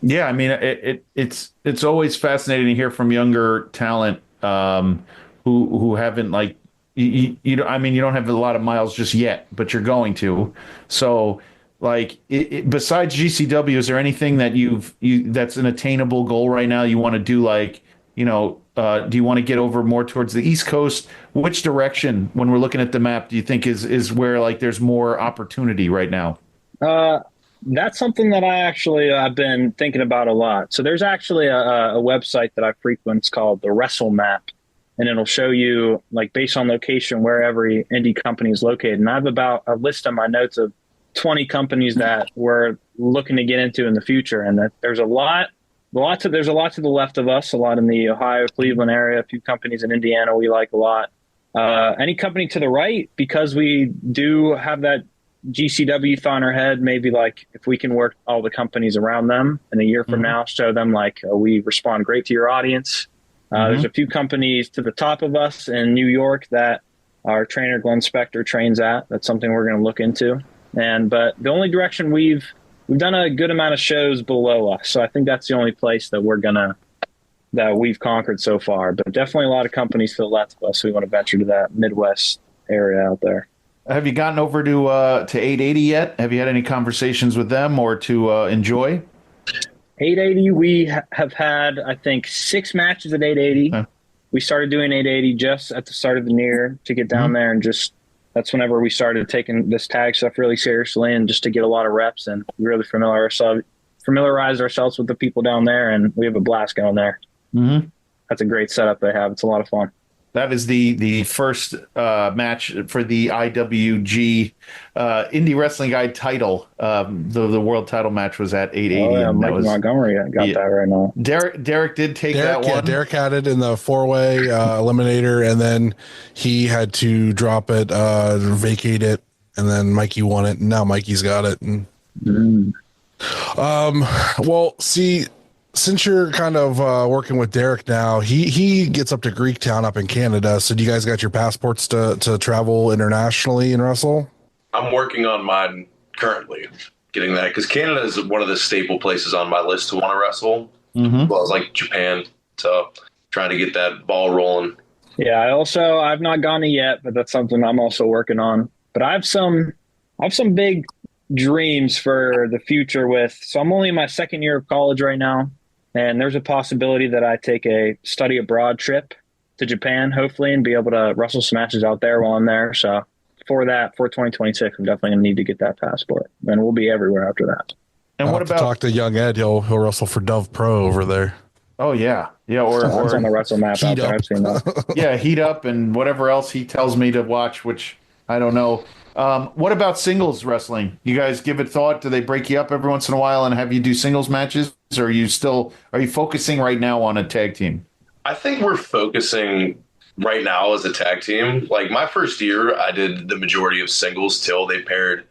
Yeah, I mean, it's always fascinating to hear from younger talent who haven't like you don't have a lot of miles just yet, but you're going to. So like besides GCW, is there anything that that's an attainable goal right now you want to do? Like, do you want to get over more towards the East Coast? Which direction, when we're looking at the map, do you think is where like there's more opportunity right now? That's something that I've been thinking about a lot. So there's actually a website that I frequent. It's called the Wrestle Map, and it'll show you, like, based on location, where every indie company is located. And I have about a list on my notes of 20 companies that we're looking to get into in the future. And that there's a lot to the left of us, a lot in the Ohio, Cleveland area, a few companies in Indiana we like a lot. Any company to the right, because we do have that GCW thought in our head, maybe like if we can work all the companies around them in a year from now, show them like we respond great to your audience. There's a few companies to the top of us in New York that our trainer Glenn Spector trains at. That's something we're going to look into. But the only direction we've done a good amount of shows below us, so I think that's the only place that we've conquered so far. But definitely a lot of companies to the left of us. We want to venture to that Midwest area out there. Have you gotten over to 880 yet? Have you had any conversations with them or to Enjoy? 880, we have had, I think, 6 matches at 880. Huh. We started doing 880 just at the start of the year to get down there, and just that's whenever we started taking this tag stuff really seriously, and just to get a lot of reps and really familiarize ourselves with the people down there, and we have a blast going there. that's a great setup they have. It's a lot of fun. That is the first match for the IWG Indie Wrestling Guide title. The world title match was at 880. Oh, yeah, Mike Montgomery got that right now. Derek did take that one. Derek had it in the 4-way eliminator, and then he had to drop it, vacate it, and then Mikey won it, and now Mikey's got it. And, well, see, since you're kind of working with Derek now, he gets up to Greektown up in Canada. So do you guys got your passports to travel internationally and wrestle? I'm working on mine currently, getting that, because Canada is one of the staple places on my list to want to wrestle. As well as like Japan. So trying to get that ball rolling. Yeah, I've not gone it yet, but that's something I'm also working on. But I have some big dreams for the future so I'm only in my second year of college right now. And there's a possibility that I take a study abroad trip to Japan, hopefully, and be able to wrestle some matches out there while I'm there. So for 2026, I'm definitely going to need to get that passport. And we'll be everywhere after that. And what about talk to Young Ed? He'll wrestle for Dove Pro over there. Oh yeah, or on the wrestle map out there. I've seen that. Yeah, Heat Up and whatever else he tells me to watch, which I don't know. What about singles wrestling? You guys give it thought? Do they break you up every once in a while and have you do singles matches? Or are you focusing right now on a tag team? I think we're focusing right now as a tag team. Like my first year, I did the majority of singles till they paired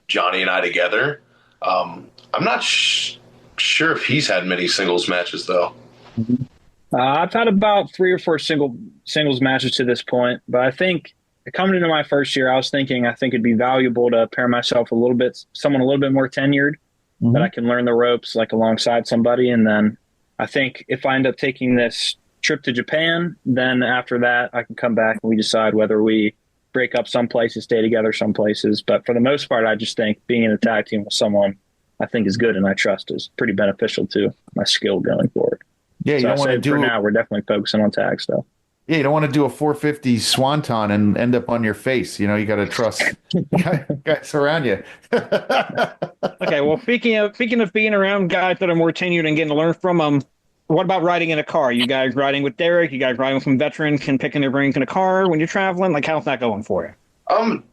Johnny and I together. I'm not sure if he's had many singles matches though. I've had about 3 or 4 singles matches to this point, but I think coming into my first year, I think it'd be valuable to pair myself someone a little bit more tenured, that I can learn the ropes like alongside somebody. And then I think if I end up taking this trip to Japan, then after that I can come back and we decide whether we break up some places, stay together some places. But for the most part, I just think being in a tag team with someone I think is good and I trust is pretty beneficial to my skill going forward. Yeah, you don't want to do for now. We're definitely focusing on tag stuff. Yeah, you don't want to do a 450 swanton and end up on your face. You got to trust guys around you. Okay, well, speaking of being around guys that are more tenured and getting to learn from them, what about riding in a car? You guys riding with Derek? You guys riding with some veterans and picking their brains in a car when you're traveling? Like, how's that going for you?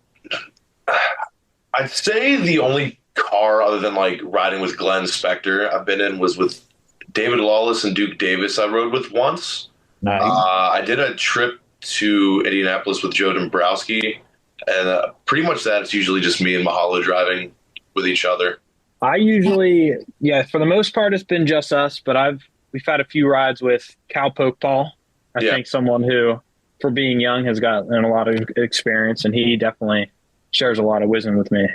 I'd say the only car other than like riding with Glenn Spector I've been in was with David Lawless and Duke Davis. I rode with once. Nice. I did a trip to Indianapolis with Joe Dombrowski, and pretty much that it's usually just me and Mahalo driving with each other. I usually, for the most part, it's been just us, but we've had a few rides with Cowpoke Paul. I think someone who, for being young, has gotten a lot of experience, and he definitely shares a lot of wisdom with me.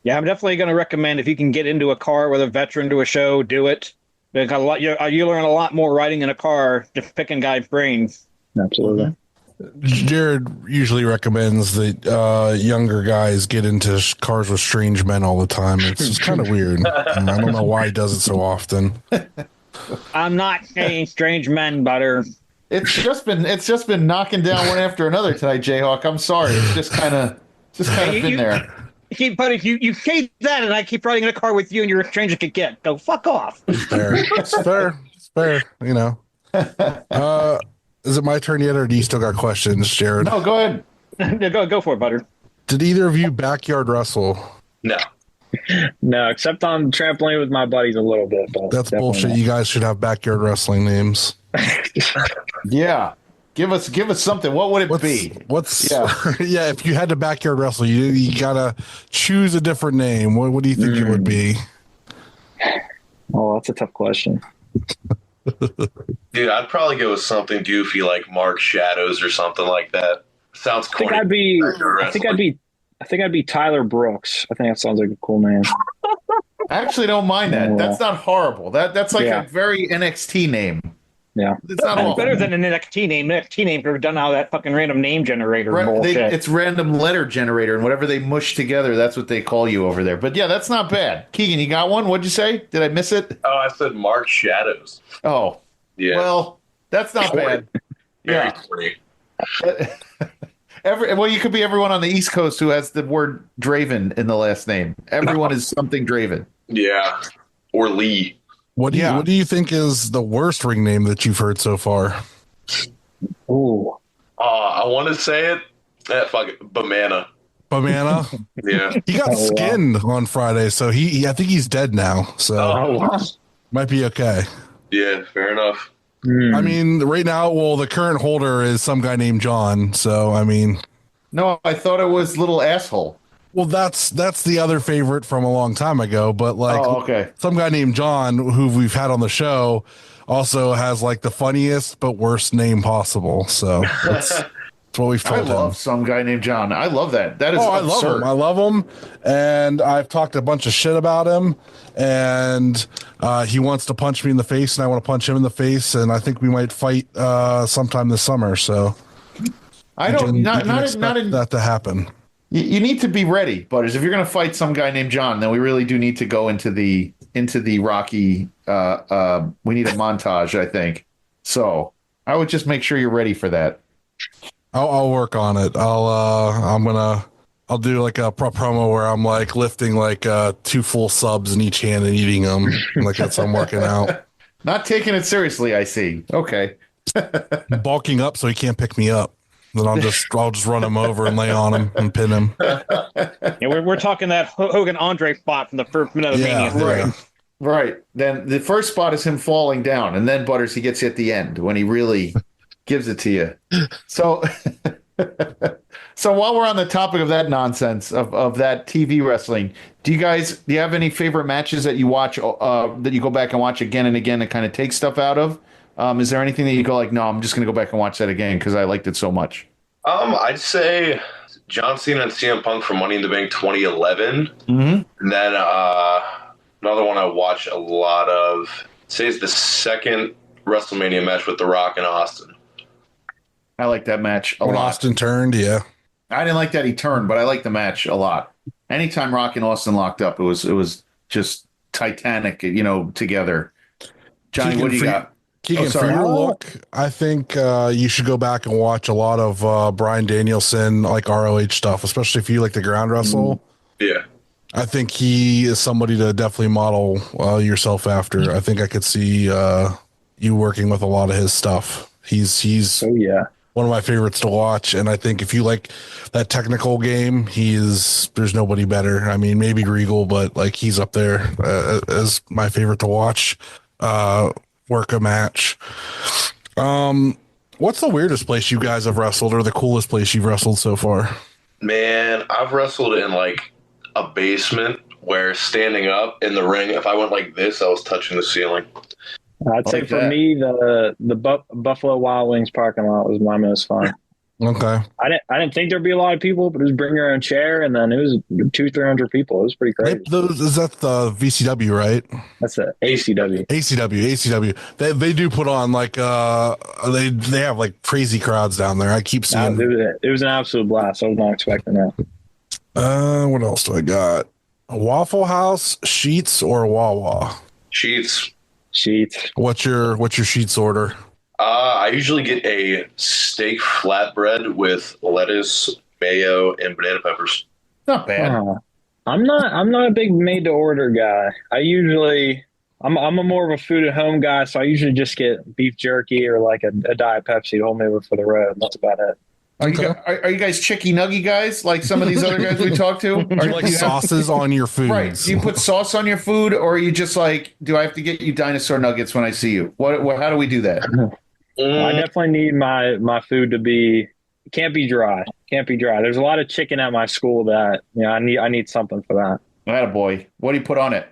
Yeah, I'm definitely going to recommend if you can get into a car with a veteran to a show, do it. You learn a lot more riding in a car, just picking guys' brains. Absolutely. Jared usually recommends that younger guys get into cars with strange men all the time. It's just kind of weird. I don't know why he does it so often. I'm not saying strange men, Butter. It's just been knocking down one after another tonight, JHawk. I'm sorry. It's just kind of been there. You say that, and I keep riding in a car with you, and you're a stranger to get. Go fuck off. It's fair. It's fair. Is it my turn yet, or do you still got questions, Jared? No, go ahead. Go for it, Butter. Did either of you backyard wrestle? No. No, except on trampoline with my buddies a little bit. But that's bullshit. Not. You guys should have backyard wrestling names. Yeah. Give us something. What would it be? Yeah, if you had to backyard wrestle, you gotta choose a different name. What do you think it would be? Oh, that's a tough question. Dude, I'd probably go with something goofy like Mark Shadows or something like that. Sounds corny. I think I'd be Tyler Brooks. I think that sounds like a cool name. I actually don't mind that. That's not horrible. That's like a very NXT name. Yeah, it's not better than an NXT name. NXT name could have done all that fucking random name generator bullshit. It's random letter generator, and whatever they mush together, that's what they call you over there. But yeah, that's not bad. Keegan, you got one? What'd you say? Did I miss it? Oh, I said Mark Shadows. Oh, yeah. Well, that's not bad. Very corny. You could be everyone on the East Coast who has the word Draven in the last name. Everyone is something Draven. Yeah, or Lee. What do you think is the worst ring name that you've heard so far? Ooh. I want to say it. Fuck it. Banana. Banana? Yeah. He got skinned on Friday, so I think he's dead now. So might be okay. Yeah, fair enough. I mean, right now, the current holder is some guy named John. So, I mean. No, I thought it was Little Asshole. Well, that's the other favorite from a long time ago. But some guy named John, who we've had on the show, also has like the funniest but worst name possible. So that's what we've told him. I love some guy named John. I love that. That is absurd. I love him. And I've talked a bunch of shit about him. And he wants to punch me in the face, and I want to punch him in the face. And I think we might fight sometime this summer. So I don't not that to happen. You need to be ready, Butters. If you're going to fight some guy named John, then we really do need to go into the Rocky. We need a montage, I think. So I would just make sure you're ready for that. I'll work on it. I'll do like a promo where I'm like lifting like 2 full subs in each hand and eating them. Like that's how I'm working out. Not taking it seriously, I see. Okay. Bulking up so he can't pick me up. Then I'll just run him over and lay on him and pin him. Yeah, we're talking that Hogan Andre spot from the first minute of Mania. Right. Right. Then the first spot is him falling down, and then Butters, he gets you at the end when he really gives it to you. So so while we're on the topic of that nonsense of that TV wrestling, do you have any favorite matches that you watch that you go back and watch again and again and kind of take stuff out of? Is there anything that you go like, no, I'm just going to go back and watch that again because I liked it so much? I'd say John Cena and CM Punk from Money in the Bank 2011. Mm-hmm. And then another one I watch a lot of, say, is the second WrestleMania match with The Rock and Austin. I like that match a lot. Austin turned, yeah. I didn't like that he turned, but I like the match a lot. Anytime Rock and Austin locked up, it was just titanic, together. Johnny, what do you got? Keegan, for your look, I think you should go back and watch a lot of Bryan Danielson, like ROH stuff, especially if you like the ground wrestle. Yeah. I think he is somebody to definitely model yourself after. I think I could see you working with a lot of his stuff. He's one of my favorites to watch, and I think if you like that technical game, there's nobody better. I mean, maybe Regal, but like he's up there as my favorite to watch. Work a match. What's the weirdest place you guys have wrestled, or the coolest place you've wrestled so far? Man, I've wrestled in like a basement where standing up in the ring, if I went like this, I was touching the ceiling. I'd say for me, the Buffalo Wild Wings parking lot was my most fun. Okay. I didn't think there'd be a lot of people, but it was bring your own chair, and then it was 200-300 people. It was pretty crazy. Is that the VCW, right? That's the ACW. ACW. They do put on like they have like crazy crowds down there. I keep seeing. It was an absolute blast. I was not expecting that. What else do I got? A Waffle House, Sheets, or Wawa? Sheets. What's your Sheets order? I usually get a steak flatbread with lettuce, mayo, and banana peppers. Not bad. I'm not a big made to order guy. I'm a more of a food at home guy, so I usually just get beef jerky or like a Diet Pepsi to hold me over for the road. That's about it. Are you guys chicky nuggy guys like some of these other guys we talked to? Are you like sauces on your food? Right. Do you put sauce on your food, or are you just like, do I have to get you dinosaur nuggets when I see you? How do we do that? I definitely need my food to be can't be dry. There's a lot of chicken at my school that I need something for that. Attaboy. What do you put on it?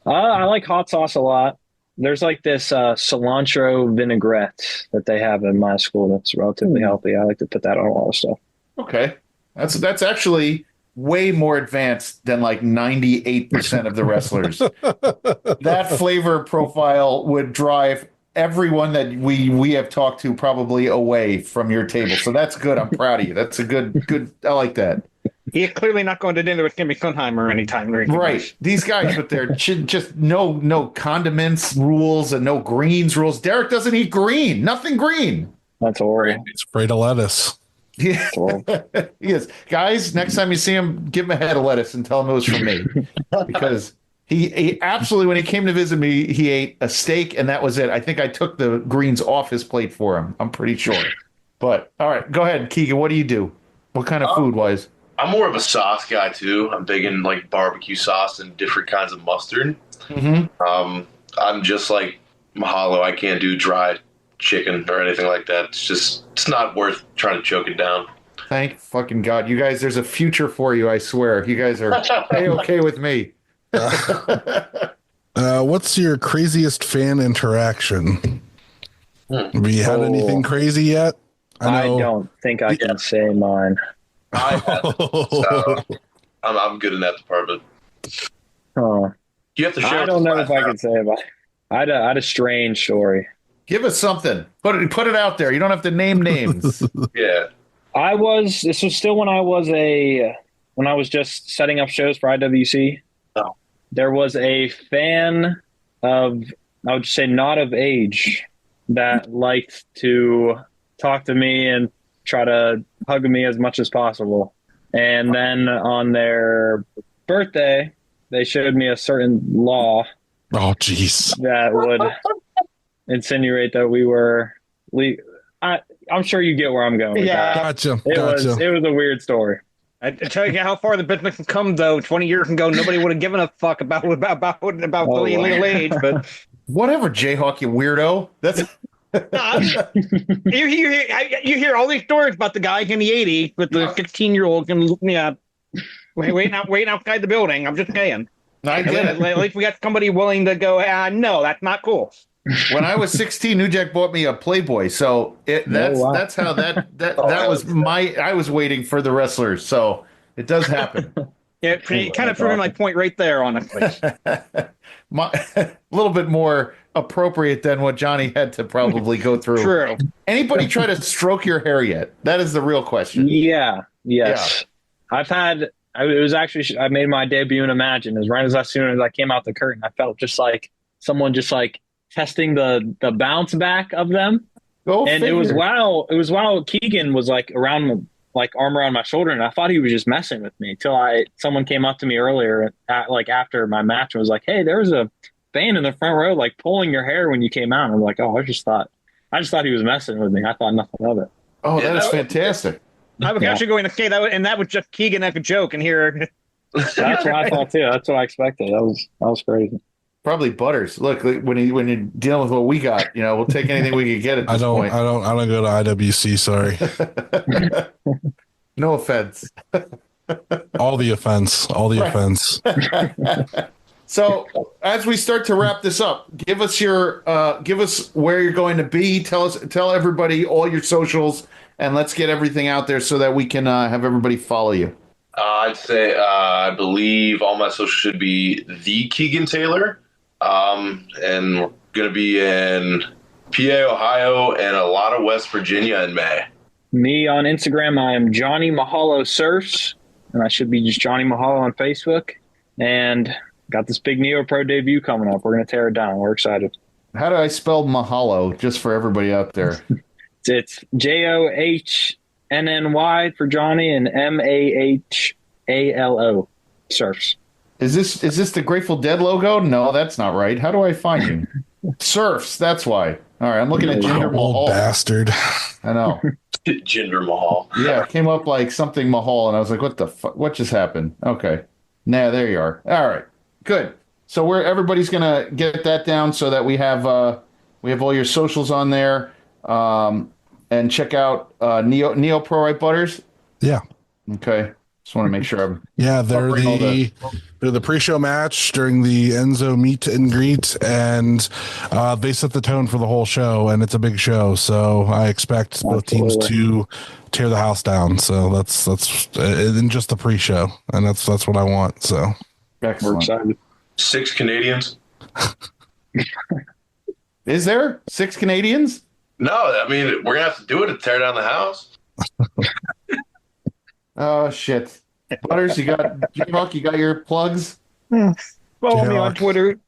I like hot sauce a lot. There's like this cilantro vinaigrette that they have in my school that's relatively healthy. I like to put that on a lot of stuff. Okay. That's actually way more advanced than like 98% of the wrestlers. That flavor profile would drive everyone that we have talked to probably away from your table. So that's good. I'm proud of you. That's a good. I like that. He's clearly not going to dinner with Kimmy Kunheimer anytime. Right. These guys with their just no condiments rules and no greens rules. Derek doesn't eat green. Nothing green. That's horrible. He's afraid of lettuce. Yeah. He is. Guys, next time you see him, give him a head of lettuce and tell him it was from me. Because He absolutely, when he came to visit me, he ate a steak, and that was it. I think I took the greens off his plate for him. I'm pretty sure. But all right, go ahead, Keegan. What do you do? What kind of food wise? I'm more of a sauce guy too. I'm big in like barbecue sauce and different kinds of mustard. I'm just like Mahalo. I can't do dry chicken or anything like that. It's not worth trying to choke it down. Thank fucking God. You guys, there's a future for you, I swear. You guys are okay with me. What's your craziest fan interaction? Have you had anything crazy yet? I don't think I can say mine. So I'm good in that department. Oh, You have to share. I don't know if I can say it. I had a strange story. Give us something. Put it out there. You don't have to name names. Yeah. This was still when I was just setting up shows for IWC. Oh. There was a fan of, I would say, not of age that liked to talk to me and try to hug me as much as possible. And then on their birthday, they showed me a certain law. Oh, jeez. That would insinuate that we were I'm sure you get where I'm going. Yeah. Gotcha. It was a weird story. I tell you how far the business can come, though. 20 years ago, nobody would have given a fuck about the legal age. But whatever, JHawk, you weirdo. That's you hear all these stories about the guy in the 80s with the 16-year-old waiting outside the building. I'm just saying. I get it. At least we got somebody willing to go. No, that's not cool. When I was 16, New Jack bought me a Playboy, so that's how that was I was waiting for the wrestlers, so it does happen. Yeah, kind of proving my point right there, honestly. A little bit more appropriate than what Johnny had to probably go through. True. Anybody try to stroke your hair yet? That is the real question. Yeah. Yes. Yeah. I made my debut in Imagine. As soon as I came out the curtain, I felt just like someone testing the bounce back of them. It was while Keegan was like around, like arm around my shoulder, and I thought he was just messing with me until someone came up to me earlier after my match and was like, "Hey, there was a fan in the front row like pulling your hair when you came out." And I'm like, "Oh, I just thought he was messing with me. I thought nothing of it." Oh, that is fantastic. I was actually going to say that, and that was just Keegan as a joke. And here, that's what I thought too. That's what I expected. That was crazy. Probably Butters. Look, when you're dealing with what we got, we'll take anything we can get at this point. I don't go to IWC. Sorry. No offense. All the offense. Offense. So as we start to wrap this up, give us where you're going to be. Tell everybody all your socials, and let's get everything out there so that we can have everybody follow you. I'd say I believe all my socials should be the Keegan Taylor. And we're going to be in PA, Ohio, and a lot of West Virginia in May. Me on Instagram, I am Johnny Mahalo Surfs, and I should be just Johnny Mahalo on Facebook. And got this big Neo Pro debut coming up. We're going to tear it down. We're excited. How do I spell Mahalo, just for everybody out there? It's JOHNNY for Johnny and MAHALO Surfs. Is this the Grateful Dead logo? No, that's not right. How do I find you? Surfs, that's why. All right, I'm looking at Jinder Mahal. Old bastard. I know. Jinder Mahal. Yeah, it came up like something Mahal, and I was like, what the fuck? What just happened? Okay. Nah, there you are. All right, good. So everybody's going to get that down so that we have all your socials on there. And check out Neo Pro, right, Butters? Yeah. Okay. Just want to make sure they're the pre-show match during the Enzo meet and greet, and they set the tone for the whole show, and it's a big show, so I expect both teams to tear the house down. So that's in just the pre-show, and that's what I want. So excellent. We're excited. 6 Canadians. Is there 6 Canadians? No, I mean we're gonna have to do it to tear down the house. Oh shit, Butters, you got JHawk, you got your plugs. Follow me on Twitter,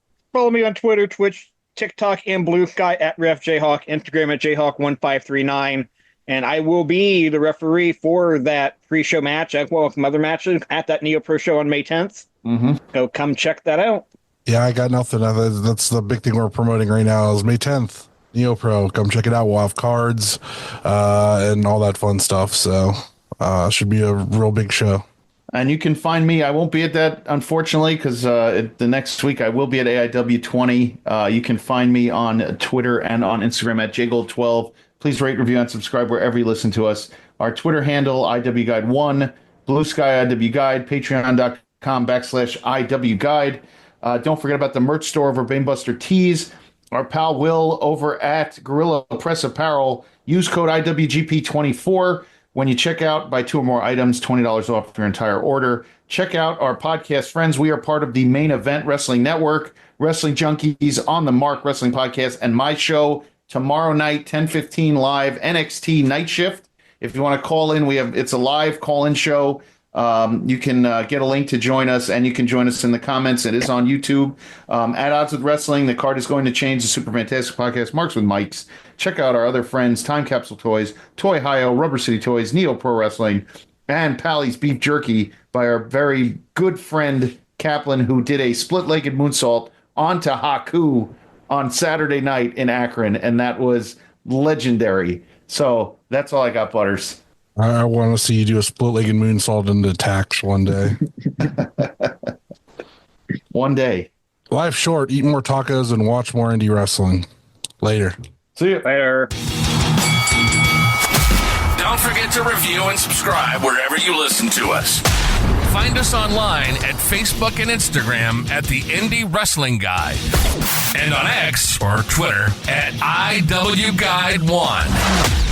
Twitch, TikTok, and Blue Sky at RefJHawk, Instagram at JHawk1539, and I will be the referee for that pre-show match as well as some other matches at that Neo Pro show on May 10th. Mm-hmm. So come check that out. Yeah, I got nothing. That's the big thing we're promoting right now is May 10th. Neo Pro, come check it out. We'll have cards and all that fun stuff. So should be a real big show. And you can find me. I won't be at that, unfortunately, because the next week I will be at AIW 20. You can find me on Twitter and on Instagram at JGold12. Please rate, review, and subscribe wherever you listen to us. Our Twitter handle, IWGuide1, Blue Sky IW Guide, patreon.com/IW Guide. Don't forget about the merch store over Banebuster Tees. Our pal Will over at Gorilla Press Apparel. Use code IWGP24. When you check out, buy 2 or more items, $20 off your entire order. Check out our podcast friends. We are part of the Main Event Wrestling Network, Wrestling Junkies, On the Mark Wrestling Podcast, and my show tomorrow night, 10:15 live, NXT Night Shift. If you want to call in, it's a live call-in show. You can get a link to join us, and you can join us in the comments. It is on YouTube. At Odds with Wrestling, the card is going to change. The Super Fantastic Podcast, Marks with Mikes. Check out our other friends, Time Capsule Toys, Toy Hio, Rubber City Toys, Neo Pro Wrestling, and Pally's Beef Jerky by our very good friend Kaplan, who did a split-legged moonsault onto Haku on Saturday night in Akron, and that was legendary. So that's all I got, Butters. I want to see you do a split-legged moonsault into Tax one day. One day. Life short. Eat more tacos and watch more indie wrestling. Later. See you. Later. Don't forget to review and subscribe wherever you listen to us. Find us online at Facebook and Instagram at the Indie Wrestling Guide. And on X or Twitter at IW Guide 1.